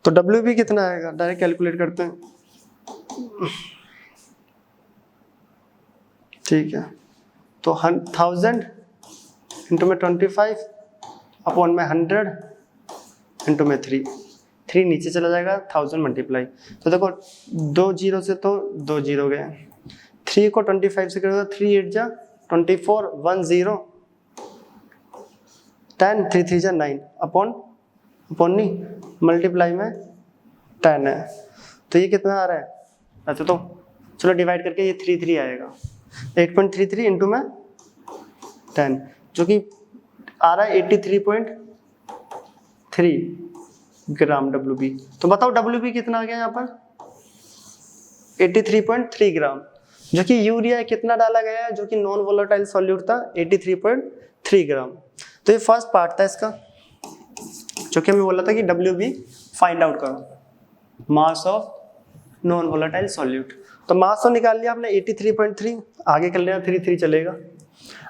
तो WB कितना आएगा, डायरेक्ट कैलकुलेट करते हैं, ठीक है। तो 1000 इंटू में 25 अपॉन में 100 इंटू में 3 नीचे चला जाएगा, 1000 मल्टीप्लाई। तो देखो 2 जीरो से तो 2 जीरो गए, 3 को 25 से करोगे 3 8 जा 24 1 0 10 3 3 जा 9 अपॉन नहीं मल्टीप्लाई में 10 है। तो ये कितना आ रहा है, अच्छा तो चलो डिवाइड करके ये 3 3 आएगा, 8.33 इंटू में 10 जो कि आ रहा है 83.3 ग्राम WB। तो बताओ WB कितना आ गया यहाँ पर 83.3 ग्राम, जो कि यूरिया कितना डाला गया है जो कि नॉन वोलेटाइल सॉल्यूट था 83.3 ग्राम। तो ये फर्स्ट पार्ट था इसका, जो कि हमें बोला था कि WB फाइंड आउट करो, मास ऑफ नॉन वोलेटाइल सॉल्यूट। तो मास तो निकाल लिया आपने 83.3, आगे कर लेना 3 3 चलेगा।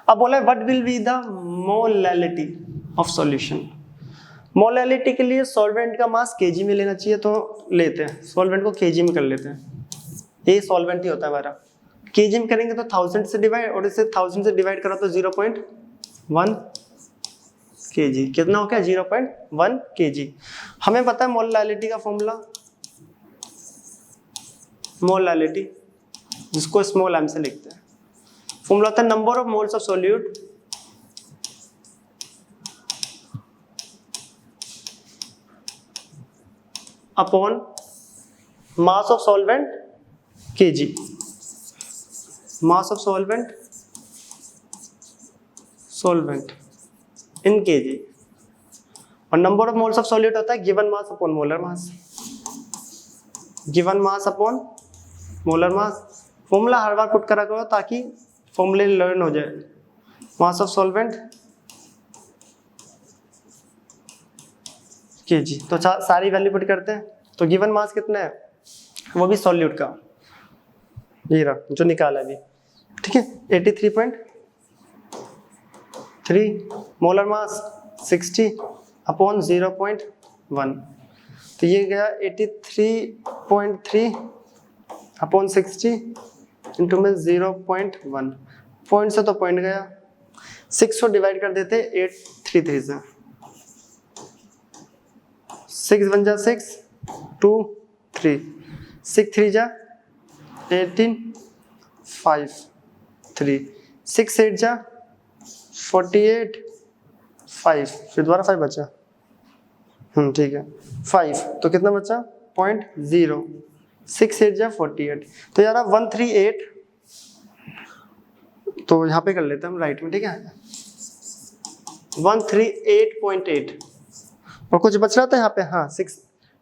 अब बोला है what will be the molality of solution. Molality के लिए सॉल्वेंट का मास केजी में लेना चाहिए, तो लेते हैं सॉल्वेंट को केजी में कर लेते हैं, ये सॉल्वेंट ही होता है हमारा। केजी में करेंगे तो 1000 से डिवाइड, और इसे 1000 से डिवाइड करो तो 0.1 केजी, कितना हो गया 0.1 केजी। हमें पता है मोलैलिटी का फॉर्मूला, मोलैलिटी जिसको स्मॉल m से लिखते हैं, फॉर्मूला होता है number of moles of solute upon mass of solvent K G, mass of solvent in K G, और number of moles of solute होता है given mass upon molar mass. Given mass upon molar mass. Formula हर बार put करा करो ताकि फॉर्मूले learn हो जाए। मास ऑफ सॉल्वेंट केजी, तो सारी वैल्यू पुट करते हैं। तो गिवन मास कितना है, वो भी सॉल्यूट का ये रहा जो निकाला अभी, ठीक है 83.3, मोलर मास 60 अपॉन 0.1, तो ये गया 83.3 अपॉन 60 इंटू में 0.1, पॉइंट से तो पॉइंट गया, 6 को डिवाइड कर देते 833 से, 6 1 जा 6 2 3, 6 3 जा 18 5 3, 6 8 जा 48 5, फिर दोबारा 5 बचा, ठीक है 5, तो कितना बचा 0.0, 6 8 जा 48, तो यार 138, तो यहाँ पे कर लेते हैं हम राइट में, ठीक है 138.8, और कुछ बच रहा था यहाँ पे, हाँ 6,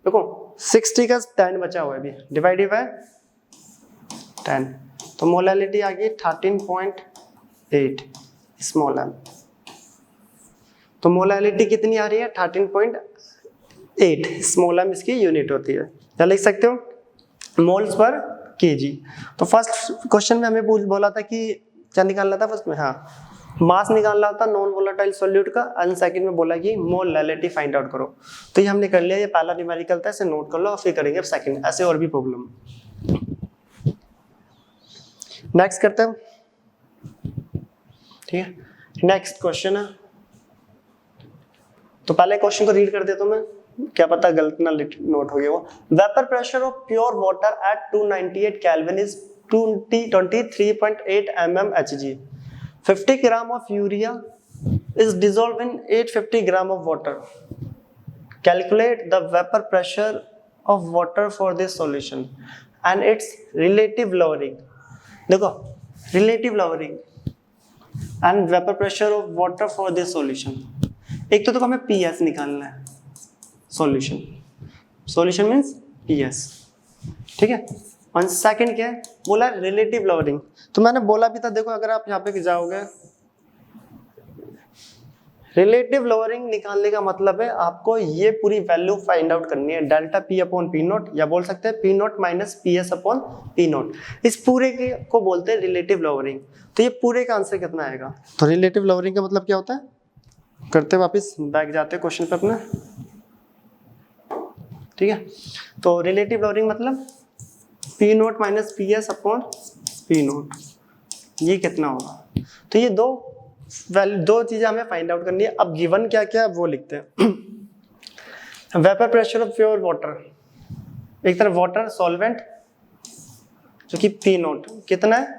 देखो 60 का 10 बचा हुआ है अभी, डिवाइडेड बाय 10, तो मोलालिटी आ गई 13.8 स्मॉल m। तो मोलालिटी कितनी आ रही है 13.8 स्मॉल m इसकी यूनिट होती है। क्या लिख सकते हो मोल्स पर केजी। तो फर्स्ट क्वेश्चन में हमें बोला था कि क्या निकालना था फर्स्ट में, हाँ मास निकालना था नॉन वोलेटाइल सॉल्यूट का, एंड सेकंड में बोला कि मोलालिटी फाइंड आउट करो। तो ये हमने कर लिया, ये पहला न्यूमेरिकल था, इसे नोट कर लो और फिर करेंगे अब सेकंड, ऐसे और भी प्रॉब्लम। नेक्स्ट करते हैं, ठीक है नेक्स्ट क्वेश्चन है, तो पहले क्वेश्चन को रीड कर देता हूं मैं, क्या पता गलत ना नोट हो गया वो। Vapour pressure of pure water at 298 kelvin is 23.8 mmHg. 50 gram of urea is dissolved in 850 gram of water. Calculate the vapor pressure of water for this solution and its relative lowering. देखो relative lowering and vapor pressure of water for this solution. एक तो देखो हमें PS निकालना है, solution means PS, ठीक है। और सेकंड क्या है, बोला रिलेटिव लॉवरिंग। तो मैंने बोला भी था, देखो अगर आप यहाँ पे जाओगे, रिलेटिव लॉवरिंग निकालने का मतलब है आपको ये पूरी वैल्यू फाइंड आउट करनी है, delta P upon P note, या बोल सकते हैं P naught minus P S upon P note, इस पूरे के को बोलते हैं रिलेटिव लॉवरिंग। तो ये पूरे का आंसर कितना आएगा, तो रिलेटिव लॉवरिंग का मतलब क्या होता है, करते वापस बैक जाते हैं क्वेश्चन पे अपने, ठीक है। तो रिलेटिव लॉवरिंग मतलब P naught minus P S upon P naught, ये कितना होगा। तो ये दो चीजें हमें फाइंड आउट करनी है। अब गिवन क्या क्या है वो लिखते हैं। Vapour pressure of pure water, एक तरफ वाटर सॉल्वेंट जो कि पी नोट कितना है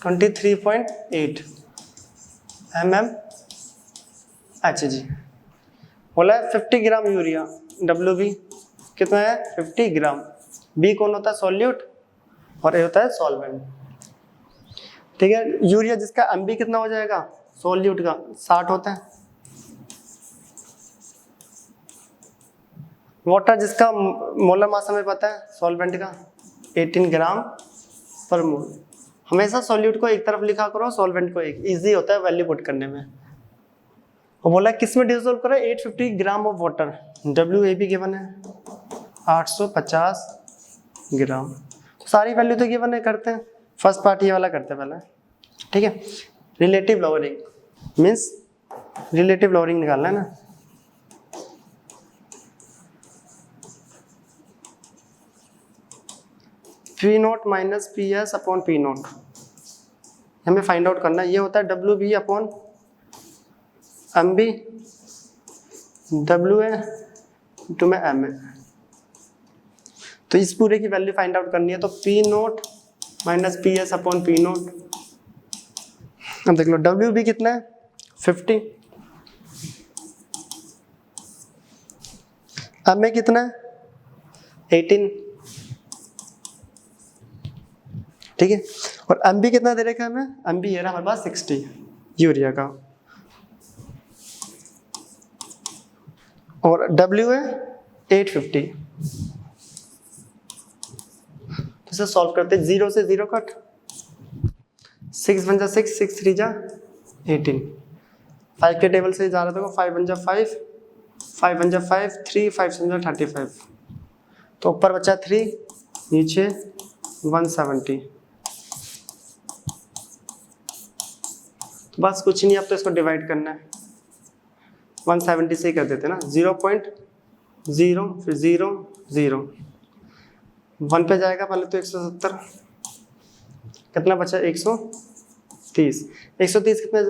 23.8 mmHg, बोला है 50 ग्राम यूरिया, WB कितना है 50 ग्राम, बी कौन होता है सॉल्यूट और ए होता है सॉल्वेंट, ठीक है। यूरिया जिसका एमबी कितना हो जाएगा सॉल्यूट का 60 होता है, वाटर जिसका मोलर मास हमें पता है सॉल्वेंट का 18 ग्राम पर मोल। हमेशा सॉल्यूट को एक तरफ लिखा करो, सॉल्वेंट को एक, इजी होता है वैल्यू पुट करने में। वो बोला किस में डिसॉल्व करा 850 ग्राम ऑफ वाटर, WAB गिवन है 850 ग्राम, तो सारी वैल्यू तो गिवन है, करते हैं फर्स्ट पार्ट ये वाला करते हैं पहले, ठीक है। Relative lowering means relative lowering निकालना है ना, P naught minus P S upon P naught हमें फाइंड आउट करना है। ये होता है WB upon MB, WA to में MA, तो इस पूरे की वैल्यू फाइंड आउट करनी है। तो P naught minus P S upon P note, अब देख लो WB कितना है 50, MA कितना है 18, ठीक है। और MB कितना दे रखा है हमें, MB ये रहा हमारे पास 60 यूरिया का, और WA 850, इसे सॉल्व करते हैं, 0 से 0 कट, 6 1 जा 6, 6 3 जा 18, 5 के टेबल से जा रहा था, 5 1 जा 5, 5 1 जा 5, 3 5 7 जा 35, तो ऊपर बचा 3, नीचे 170, तो बस कुछ नहीं, अब तो इसको डिवाइड करना है, 170 से ही कर देते ना, 0.0 फिर 0 0 1 पे जाएगा पहले तो 170, कितना बचा 130, 130 कितने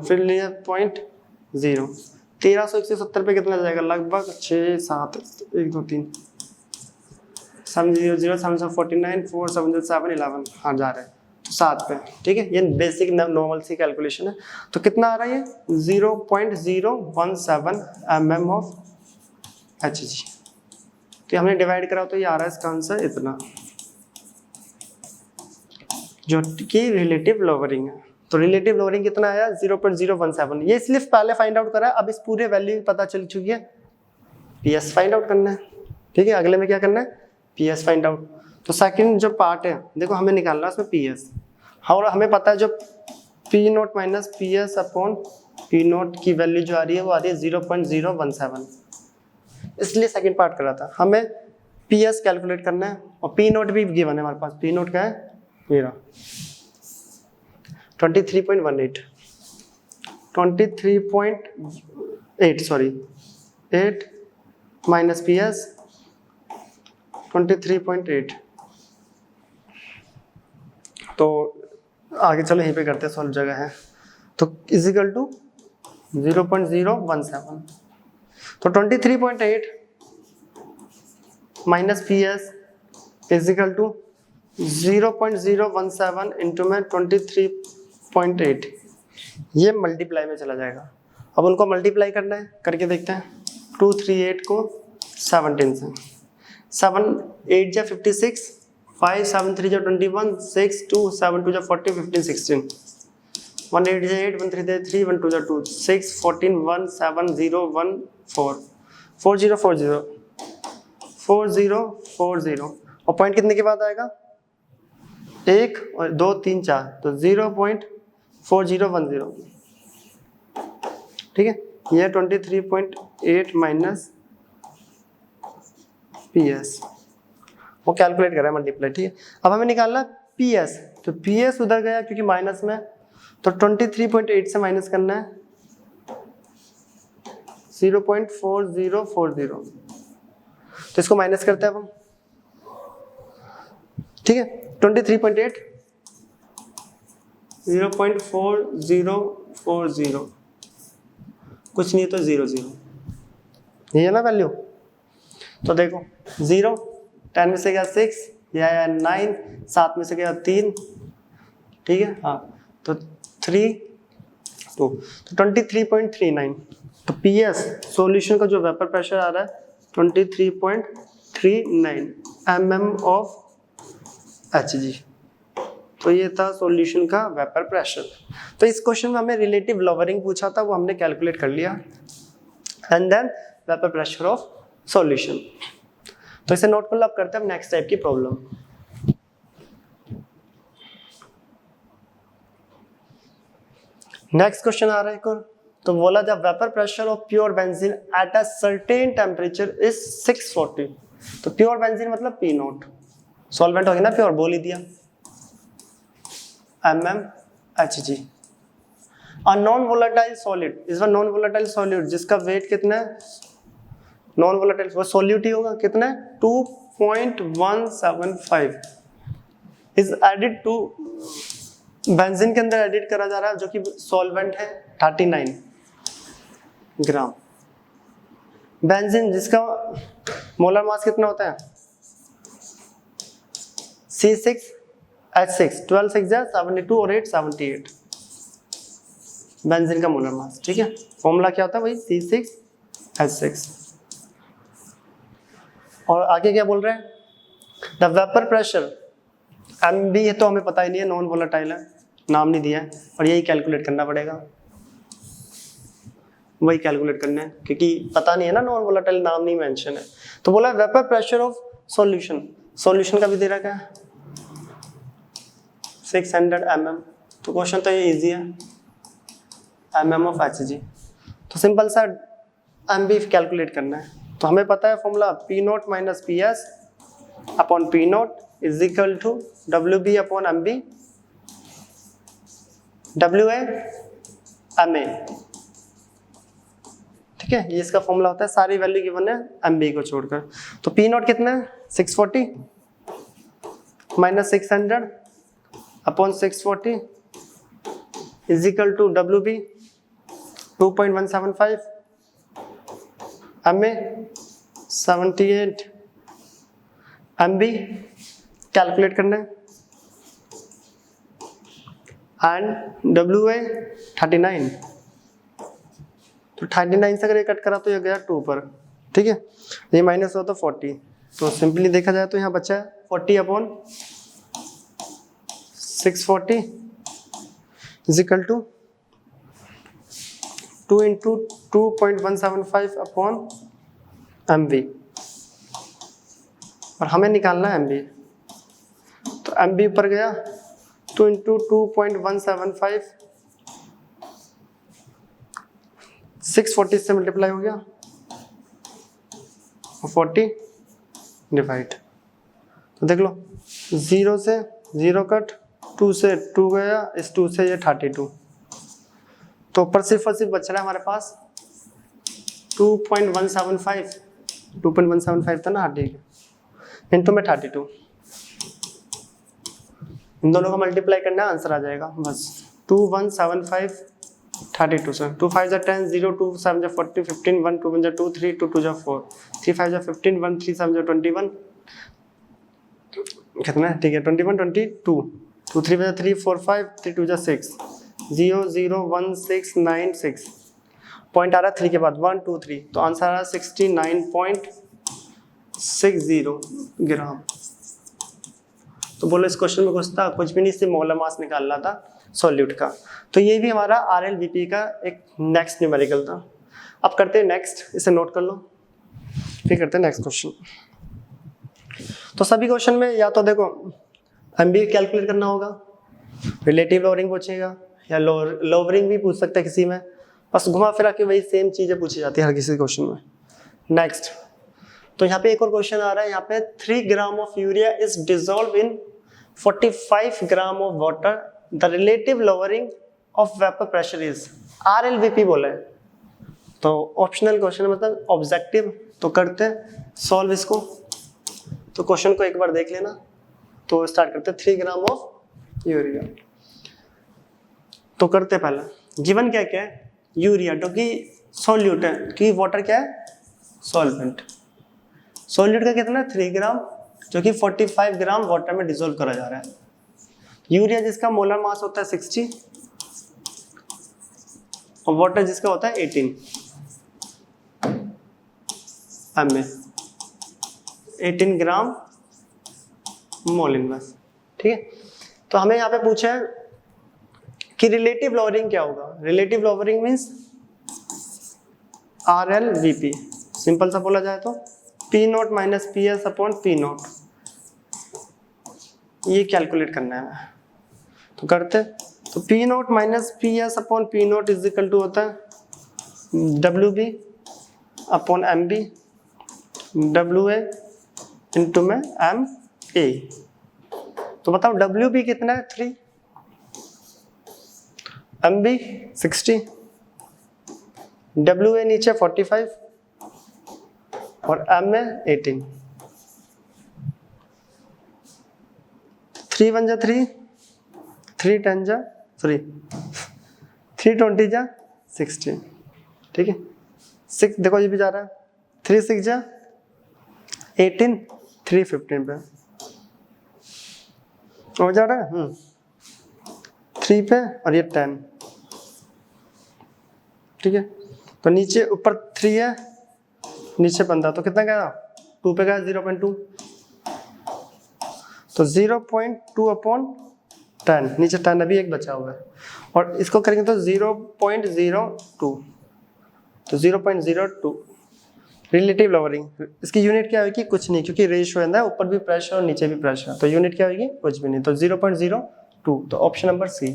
फिर लिया पॉइंट 0, 1370 पे कितना जाएगा, लगभग 6 7 1 2 3 7 0 0 7 49 4 7 7 11, हाँ जा रहे हैं 7 पे, ठीक है। ये बेसिक नॉर्मल सी कैलकुलेशन है। तो कितना आ रहा है ये 0.017 mm ऑफ Hg, तो हमने डिवाइड करा तो ये आ रहा है इसका आंसर इतना, जो कि रिलेटिव लोअरिंग है। तो रिलेटिव लोअरिंग कितना आया 0.017, ये इसलिए पहले फाइंड आउट करा है, अब इस पूरे वैल्यू पता चल चुकी है, PS फाइंड आउट करना है, ठीक है। अगले में क्या करना है, PS फाइंड आउट। तो सेकंड जो पार्ट है देखो हमें निकालना है उसमें PS, और हमें पता है जो P naught minus PS upon P note की वैल्यू जो आ रही है वो आ रही है 0.017, इसलिए सेकंड पार्ट करा था। हमें PS कैलकुलेट करना है और P नोट भी गिवन है हमारे पास, P नोट क्या है मेरा 23.18 23.8 सॉरी 8 माइनस PS 23.8, तो आगे चलो यहीं पे करते हैं, सॉल्व जगह है, तो इजिकल टू 0.017, तो 23.8 minus PS is equal to 0.017 into में 23.8, ये मल्टीप्लाई में चला जाएगा। अब उनको मल्टीप्लाई करना है, करके देखते हैं, 238 को 17 से, 7 8 जा 56, 5 7 3 जा 21, 6 2 7 2 जा 40, 15 16, 1 8 जा 8, 1 3 जा 3, 1 2 जा 2, 6 14 1 7 0 1 4 40 40 40 40, और पॉइंट कितने के बाद आएगा 1 और 2 3 4, तो 0.4010, ठीक है। ये 23.8 माइनस PS वो कैलकुलेट कर रहा है मल्टीप्लाई, ठीक है। अब हमें निकालना PS, तो PS उधर गया क्योंकि माइनस में, तो 23.8 से माइनस करना है 0.4040, तो इसको माइनस करते हैं अब हम, ठीक है। 23.8 0.4040, कुछ नहीं तो 0 0, ये है ना वैल्यू। तो देखो 0 10 में से गया 6, यह आया 9, 7 में से गया 3, ठीक है, हाँ, तो 3 2, तो 23.39, तो PS सॉल्यूशन का जो वेपर प्रेशर आ रहा है 23.39 mm ऑफ Hg, तो ये था सॉल्यूशन का वेपर प्रेशर। तो इस क्वेश्चन में हमें रिलेटिव लोअरिंग पूछा था, वो हमने कैलकुलेट कर लिया, and then vapour pressure of solution. तो इसे नोट कर लो, अब करते हैं हम नेक्स्ट टाइप की प्रॉब्लम। नेक्स्ट क्वेश्चन आ रहा है एक और, तो बोला the vapour pressure of pure benzene at a certain temperature is 640, तो प्योर बेंजीन मतलब P नोट, सॉल्वेंट हो गया ना प्योर, बोल ही दिया, mmHg। A non volatile solid is a non volatile solid जिसका वेट कितना है, नॉन वोलेटाइल वो सॉल्यूट ही होगा, कितना है 2.175 इज एडेड टू, बेंजीन के अंदर एडिट करा जा रहा है जो कि सॉल्वेंट है 39 ग्राम। बेंजीन जिसका मोलर मास कितना होता है C6H6, 12 6 72 और 8 78, बेंजीन का मोलर मास, ठीक है। फॉर्मूला क्या होता है वही C6H6, और आगे क्या बोल रहे हैं, द वेपर प्रेशर MB है, तो हमें पता ही नहीं है, नॉन वोलेटाइल है, नाम नहीं दिया है, और यही कैलकुलेट करना पड़ेगा, वही कैलकुलेट करना है क्योंकि पता नहीं है ना, नॉन वोलेटाइल नाम नहीं मेंशन है। तो बोला vapour pressure of solution, solution का भी दे रखा है 600 mm। तो क्वेश्चन तो ये इजी है, mm ऑफ Hg। तो सिंपल सा MB कैलकुलेट करना है। तो हमें पता है formula P0 minus PS upon P0 is equal to WB upon MB, WA MA। ठीक है, ये इसका फॉर्मूला होता है, सारी वैल्यू गिवन है MB को छोड़कर। तो P0 कितना है 640 minus 600 upon 640 is equal to WB 2.175, MA 78, MB calculate करना है एंड WA 39। तो 39 से अगर ये कट करा तो ये गया 2 पर। ठीक है, ये माइनस हो तो 40। तो सिंपली देखा जाए तो यहाँ बचा है 40 upon 640 is equal to 2 into 2.175 upon MB, और हमें निकालना है MB। तो MB ऊपर गया 2 इंटू 2.175 640 से मल्टीप्लाई हो गया, 40 डिवाइड। तो देख लो 0 से 0 कट, 2 से 2 गया, इस 2 से ये 32। तो ऊपर सिर्फ और सिर्फ बच रहा है हमारे पास 2.175, 2.175 था ना, हाँ ठीक है, इंटू में 32। इन दोनों को मल्टीप्लाई करना है, आंसर आ जाएगा बस 2175 32 से 2 5 10 0 2 7 40 15 1 2 1 2 3 2 2 4 3 5 15 1 3 7 21 कितना है, ठीक है 21 22 2 3 3 4 5 3 2 6 0 0 1 6 9 6 पॉइंट आ रहा है 3 के बाद 1 2 3। तो आंसर आ रहा है 69.60 ग्राम। तो बोलो इस क्वेश्चन में कुछ था, कुछ भी नहीं, सिर्फ मोलर मास निकालना था सॉल्यूट का। तो ये भी हमारा RLVP का एक नेक्स्ट न्यूमेरिकल था। अब करते हैं नेक्स्ट, इसे नोट कर लो, फिर करते हैं नेक्स्ट क्वेश्चन। तो सभी क्वेश्चन में या तो देखो MB कैलकुलेट करना होगा, रिलेटिव लोअरिंग पूछेगा, या लोअरिंग भी पूछ सकता है किसी में, बस घुमा फिरा के वही सेम चीजें पूछी जाती है हर किसी क्वेश्चन में। नेक्स्ट, तो यहाँ पे एक और क्वेश्चन आ रहा है, यहाँ पे 3 gram of urea is dissolve in 45 gram of water, the relative lowering of vapour pressure is RLVP बोला है। तो ऑप्शनल क्वेश्चन मतलब ऑब्जेक्टिव, तो करते हैं सॉल्व इसको। तो क्वेश्चन को एक बार देख लेना। तो स्टार्ट करते हैं 3 ग्राम ऑफ यूरिया। तो करते पहले गिवन क्या क्या है, यूरिया जो कि सॉल्यूट है, कि वाटर क्या है सॉल्वेंट। सॉल्यूट का कितना 3 ग्राम, जो कि 45 ग्राम वाटर में डिसॉल्व करा जा रहा है। यूरिया जिसका मोलर मास होता है 60 और वाटर जिसका होता है 18 ml, 18 ग्राम मोल इनवर्स। ठीक है, तो हमें यहाँ पे पूछा है कि रिलेटिव लोअरिंग क्या होगा। Relative lowering means RLVP, simple सा बोला जाए तो P0 minus PS upon P0, ये कैलकुलेट करना है हमें। तो करते, तो P0 minus PS upon P0 is equal to होता है WB upon MB, WA into में MA। तो बताओ WB कितना है 3, MB 60, WA नीचे 45 और MA 18। 3 1 जा 3, 3 10 जा 3, 3 20 जा 60। ठीक है, 6 देखो ये भी जा रहा है, 3 6 जा 18, 3 15 पे हो जा रहा है 3 पे और ये 10। ठीक है, तो नीचे ऊपर 3 है, नीचे 15, तो कितना गया 2 पे गया 0.2, तो 0.2 अपॉन 10, नीचे 10 अभी एक बचा हुआ है, और इसको करेंगे तो 0.02, तो 0.02 रिलेटिव लोअरिंग। इसकी यूनिट क्या होगी, कुछ नहीं, क्योंकि रेशियो है ना, ऊपर भी प्रेशर और नीचे भी प्रेशर, तो यूनिट क्या होगी कुछ भी नहीं, तो 2, तो ऑप्शन नंबर सी।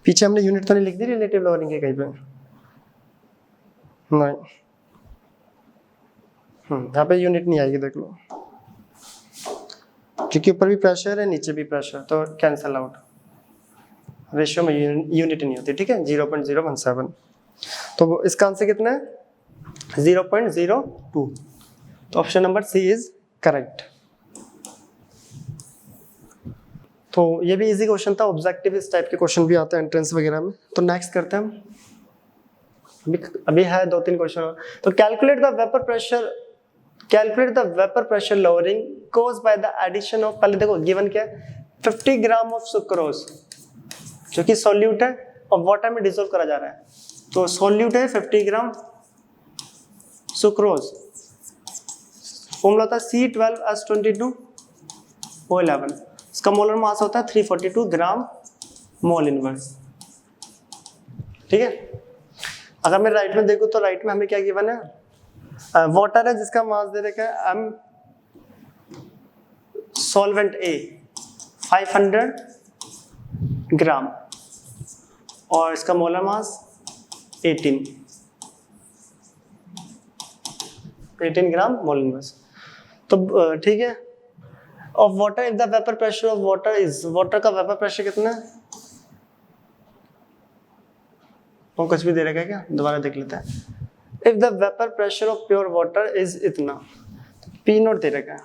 पीछे हमने यूनिट तो नहीं लिख दी रिलेटिव लोअरिंग के कहीं पे? नहीं, यहाँ पे यूनिट नहीं आएगी, देख लो, क्योंकि ऊपर भी प्रेशर है नीचे भी प्रेशर, तो कैंसल आउट, रेशियो में यूनिट नहीं होती, ठीक है। 0.017, तो इसका आंसर कितना है? 0.02, तो option number C is correct. तो ये भी इजी क्वेश्चन था, ऑब्जेक्टिव इस टाइप के क्वेश्चन भी आते हैं एंट्रेंस वगैरह में। तो नेक्स्ट करते हैं हम, अभी है 2-3 क्वेश्चन। तो calculate the vapour pressure lowering caused by the addition of, पहले देखो गिवन क्या है, 50 ग्राम ऑफ सुक्रोज जो कि सॉल्यूट है और वाटर में डिसॉल्व करा जा रहा है। तो सॉल्यूट है 50 ग्राम सुक्रोज, फॉर्मूला होता है C12H22O11, इसका मोलर मास होता है 342 ग्राम मोल इनवर्स, ठीक है। अगर मैं राइट में देखूं तो राइट में हमें क्या गिवन है, वाटर है जिसका मास दे रखा है m, सॉल्वेंट A 500 ग्राम और इसका मोलर मास 18 ग्राम मोल इनवर्स। तो ठीक है, of water if the vapour pressure of water is, water का वेपर प्रेशर कितना है, वो कुछ भी दे रखा है क्या, दोबारा देख लेते हैं। If the vapour pressure of pure water is इतना, पी नोट दे रखा है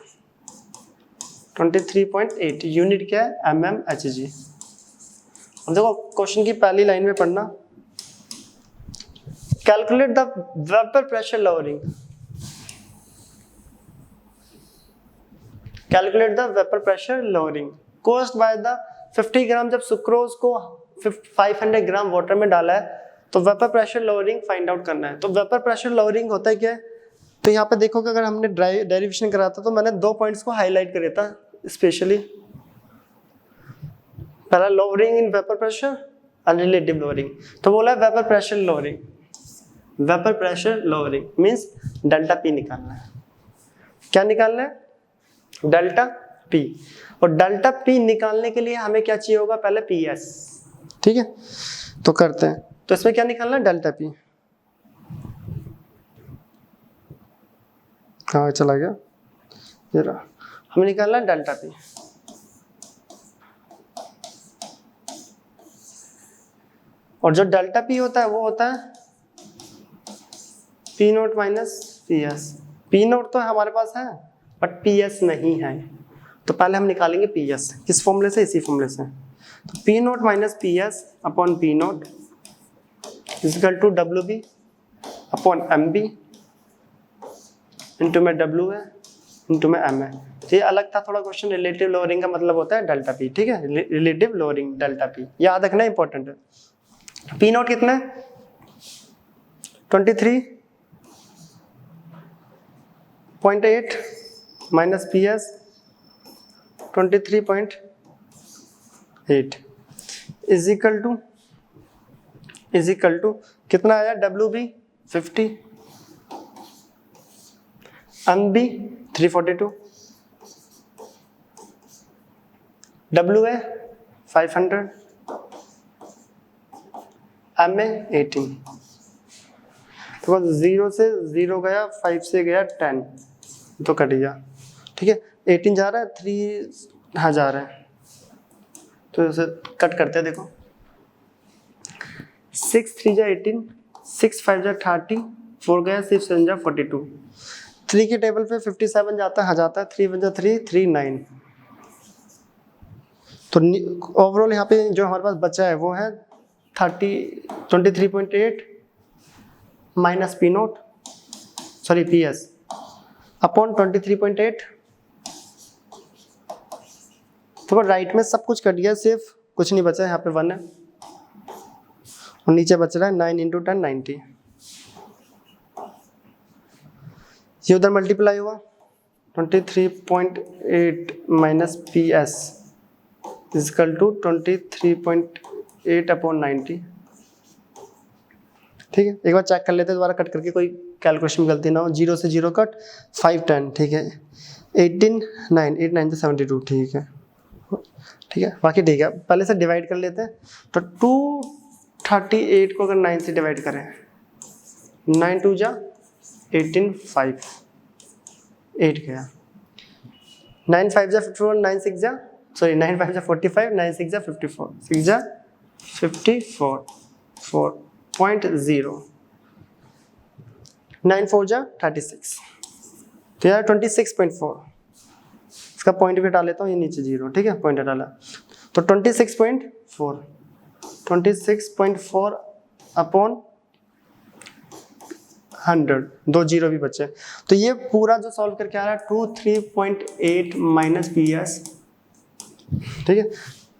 23.8, यूनिट क्या है mmHg। अब देखो क्वेश्चन की पहली लाइन में पढ़ना, calculate the vapour pressure lowering, calculate the vapour pressure lowering caused by the 50 ग्राम, जब सुक्रोज को 500 ग्राम वाटर में डाला है तो vapour pressure lowering find out करना है। तो वेपर प्रेशर लोअरिंग होता है क्या है, तो यहाँ पे देखो कि अगर हमने डेरिवेशन करा था तो मैंने 2 पॉइंट्स को हाईलाइट करे था स्पेशली, पहला लोअरिंग इन वेपर प्रेशर और रिलेटिव लोअरिंग। तो बोला vapour pressure lowering, vapour pressure lowering means delta P निकालना है। क्या निकालना है? Delta P. और डेल्टा पी निकालने के लिए हमें क्या चाहिए होगा, पहले पी एस, ठीक है। तो करते हैं, तो इसमें क्या निकालना है, डेल्टा पी। हाँ चला गया, ये रहा, हमें निकालना है डेल्टा पी। और जो डेल्टा पी होता है वो होता है P naught minus P S. P naught तो हमारे पास है बट पी एस नहीं है, तो पहले हम निकालेंगे पी एस, किस फॉर्मूले से, इसी फॉर्मूले से। तो P naught minus P S upon P naught equal to W B upon M B into में डब्ल्यू है इंटू में एम है। ये अलग था थोड़ा क्वेश्चन, रिलेटिव लोअरिंग का मतलब होता है डेल्टा पी, ठीक है, रिलेटिव लोअरिंग डेल्टा पी याद रखना इंपॉर्टेंट है। पी नोट कितना है 23.8 minus P S 23.8 is equal to कितना आया, W B 50, M B 342, W A 500, M है 18। तो 0 से 0 गया, 5 से गया 10, तो कट गया, ठीक है। 18 जा रहा है, 3 हाँ जा रहा है, तो इसे कट करते हैं। देखो 6 3 जा 18, 6 5 जा 30, 4 गया, 6 7 जा 42, 3 के टेबल पे 57 जाता है, हाँ जाता है, 3 1 जा 3 3 9। तो ओवरऑल यहाँ पे जो हमारे पास बचा है वो है 23.8 minus P note, sorry P S upon 23.8। तो राइट में सब कुछ कट गया, सिर्फ कुछ नहीं बचा, यहाँ पे 1 है और नीचे बच रहा है 9 इंटू 10 90। ये उधर मल्टीप्लाई हुआ 23.8 minus P S is equal to 23.8 upon 90, ठीक है। एक बार चेक कर लेते हैं दोबारा कट करके, कोई कैलकुलेशन में गलती ना हो। 0 से 0 कट, 5 10, ठीक है, 18 9 8 9 72, ठीक है, ठीक है, बाकी ठीक है, पहले से डिवाइड कर लेते हैं। तो 238 को अगर 9 से डिवाइड करें, 9 2 जा 18, 5 8 गया, 9 5 जा 54, 9 6 जा सॉरी 9 5 जा 45, 9 6 जा 54, 6 जा 54, 4.0, 9 4 जा 36, तो यार 26.4, इसका पॉइंट भी हटा लेता हूँ, ये नीचे 0, ठीक है, पॉइंट हटा ला, तो 26.4 अपॉन 100, 2 जीरो भी बचे, तो ये पूरा जो सॉल्व करके आ रहा है 23.8 माइनस PS, ठीक है,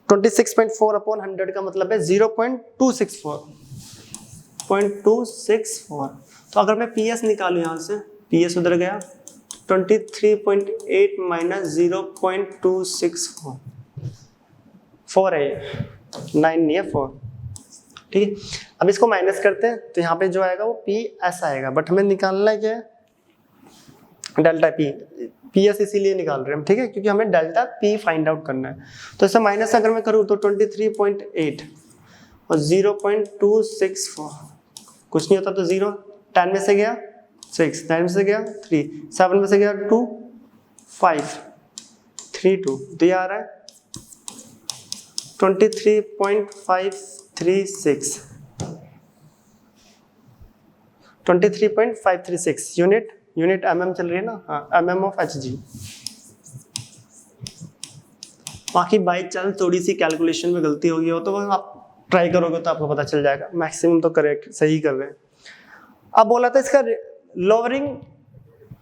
26.4 अपॉन 100 का मतलब है 0.264, तो अगर मैं PS निकालूं यहाँ से, PS उधर गया, 23.8 माइनस 0.264, 4 है ये, 9 नहीं है 4, ठीक है। अब इसको माइनस करते हैं तो यहाँ पे जो आएगा वो PS आएगा, बट हमें निकालना है क्या है, डेल्टा P, PS इसीलिए निकाल रहे हैं हम, ठीक है, क्योंकि हमें डेल्टा P फाइंड आउट करना है। तो इससे माइनस अगर मैं करूँ तो 23.8 और 0.264, कुछ नहीं होता तो 0, 10 में से गया 6, 9 में से गया 3, 7 में से गया 2, 5, 3 2, तो ये आ रहा है 23.536, 23.536 यूनिट mm चल रही है ना, हाँ, mm ऑफ Hg। बाकी बाई चांस थोड़ी सी कैलकुलेशन में गलती होगी हो तो आप ट्राई करोगे तो आपको पता चल जाएगा, मैक्सिमम तो करेक्ट सही कर रहे हैं। अब बोला था इसका lowering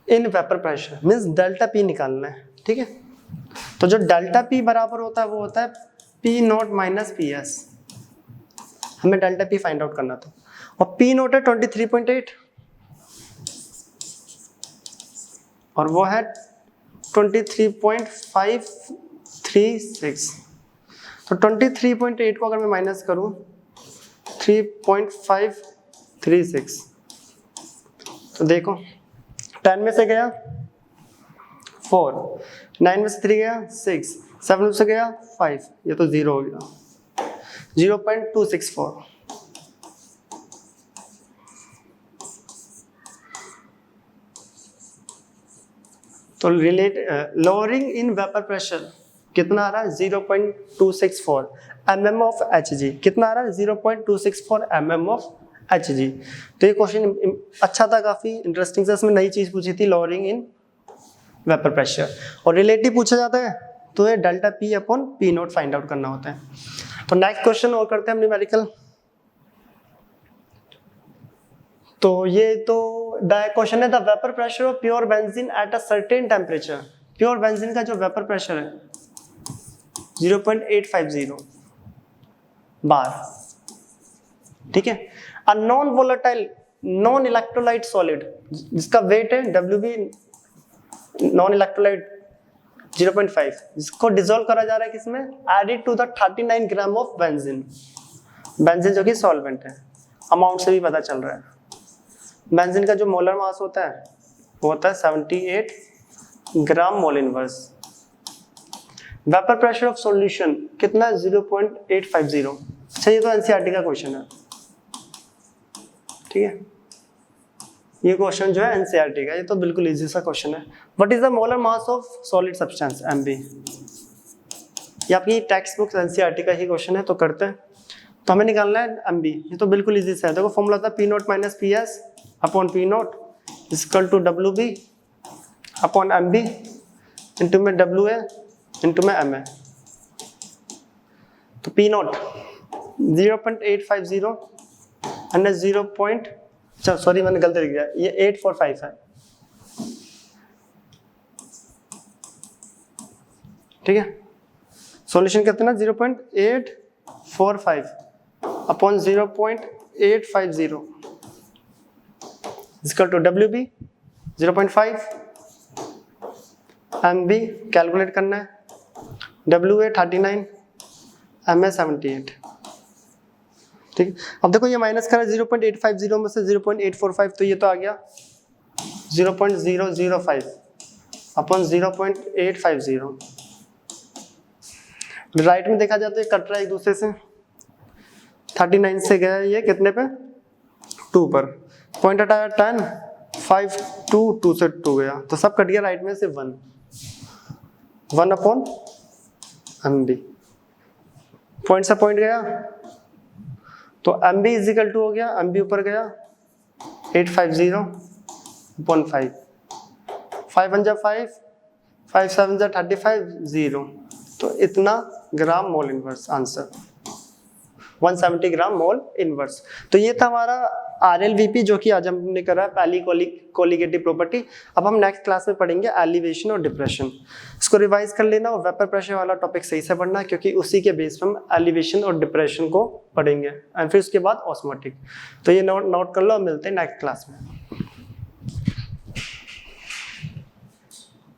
in vapour pressure means delta P निकालना है, ठीक है, तो जो डेल्टा P बराबर होता है वो होता है P नॉट माइनस PS, हमें डेल्टा P फाइंड आउट करना था, और P नॉट है 23.8 और वो है 23.536, तो 23.8 को अगर मैं माइनस करूं 3.536, तो देखो 10 में से गया 4, 9 में से 3 गया 6, 7 में से गया 5, ये तो 0 हो गया, 0.264, तो relate lowering in vapour pressure कितना आ रहा है 0.264 mm ऑफ Hg, कितना आ रहा है 0.264 mm ऑफ Hg। तो ये क्वेश्चन अच्छा था, काफी इंटरेस्टिंग से, इसमें नई चीज पूछी थी लोअरिंग इन वेपर प्रेशर, और रिलेटिव पूछा जाता है तो ये delta P upon P note find out करना होता है। तो नेक्स्ट क्वेश्चन और करते हैं हम न्यूमेरिकल। तो ये तो क्वेश्चन है the vapour pressure of pure benzene at a certain temperature, pure benzene का जो वेपर प्रेशर है 0.850 बार, ठीक है। A non volatile non electrolyte solid जिसका वेट है WB नॉन इलेक्ट्रोलाइट 0.5, जिसको डिसॉल्व करा जा रहा है किसमें, added to the 39 gram of benzene, benzene जो कि सॉल्वेंट है, अमाउंट से भी पता चल रहा है। बेंजीन का जो मोलर मास होता है वो होता है 78 gram mole inverse. Vapour pressure of solution कितना 0.850। अच्छा ये तो एनसीईआरटी का क्वेश्चन है, ठीक है, ये क्वेश्चन जो है एनसीईआरटी का, ये तो बिल्कुल इजी सा क्वेश्चन है। What is the molar mass of solid substance MB, ये आपकी टेक्स्ट बुक एनसीईआरटी का ही क्वेश्चन है, तो करते हैं। तो हमें निकालना है एमबी, ये तो बिल्कुल इजी सा है। देखो फॉर्मूला था P naught minus PS upon P naught equal to WB upon MB into में WA इंटू में MA। तो P नॉट 0.850 एंड 0. सॉरी मैंने गलती लिख दिया, ये 845 है, ठीक है। सॉल्यूशन कितना 0.845 upon 0.850 equal to WB 0.5, MB calculate करना है, WA 39, MA 78, ठीक। अब देखो ये माइनस करा 0.850 में से 0.845, तो ये तो आ गया 0.005 अपॉन 0.850, राइट में देखा जाए तो ये कट रहा है एक दूसरे से, 39 से गया ये कितने पे 2 पर, पॉइंट हटाया 10, 5 2 से 2 गया, तो सब कट गया राइट में से 1 अपॉन MB, पॉइंट से पॉइंट गया तो MB इज इक्वल टू हो गया, MB ऊपर गया 850 अपॉन 5, 5 1 जा 5, 5 7 जा 35, 0, तो इतना ग्राम मोल इनवर्स आंसर, 170 ग्राम मोल इनवर्स। तो ये था हमारा RLVP जो कि आज हमने करा है पहली कोलिगेटिव प्रॉपर्टी। अब हम नेक्स्ट क्लास में पढ़ेंगे एलिवेशन और डिप्रेशन। इसको रिवाइज कर लेना और वेपर प्रेशर वाला टॉपिक सही से पढ़ना, क्योंकि उसी के बेस पर हम एलिवेशन और डिप्रेशन को पढ़ेंगे एंड फिर उसके बाद ऑस्मोटिक। तो ये नोट कर लो, मिलते हैं नेक्स्ट क्लास में।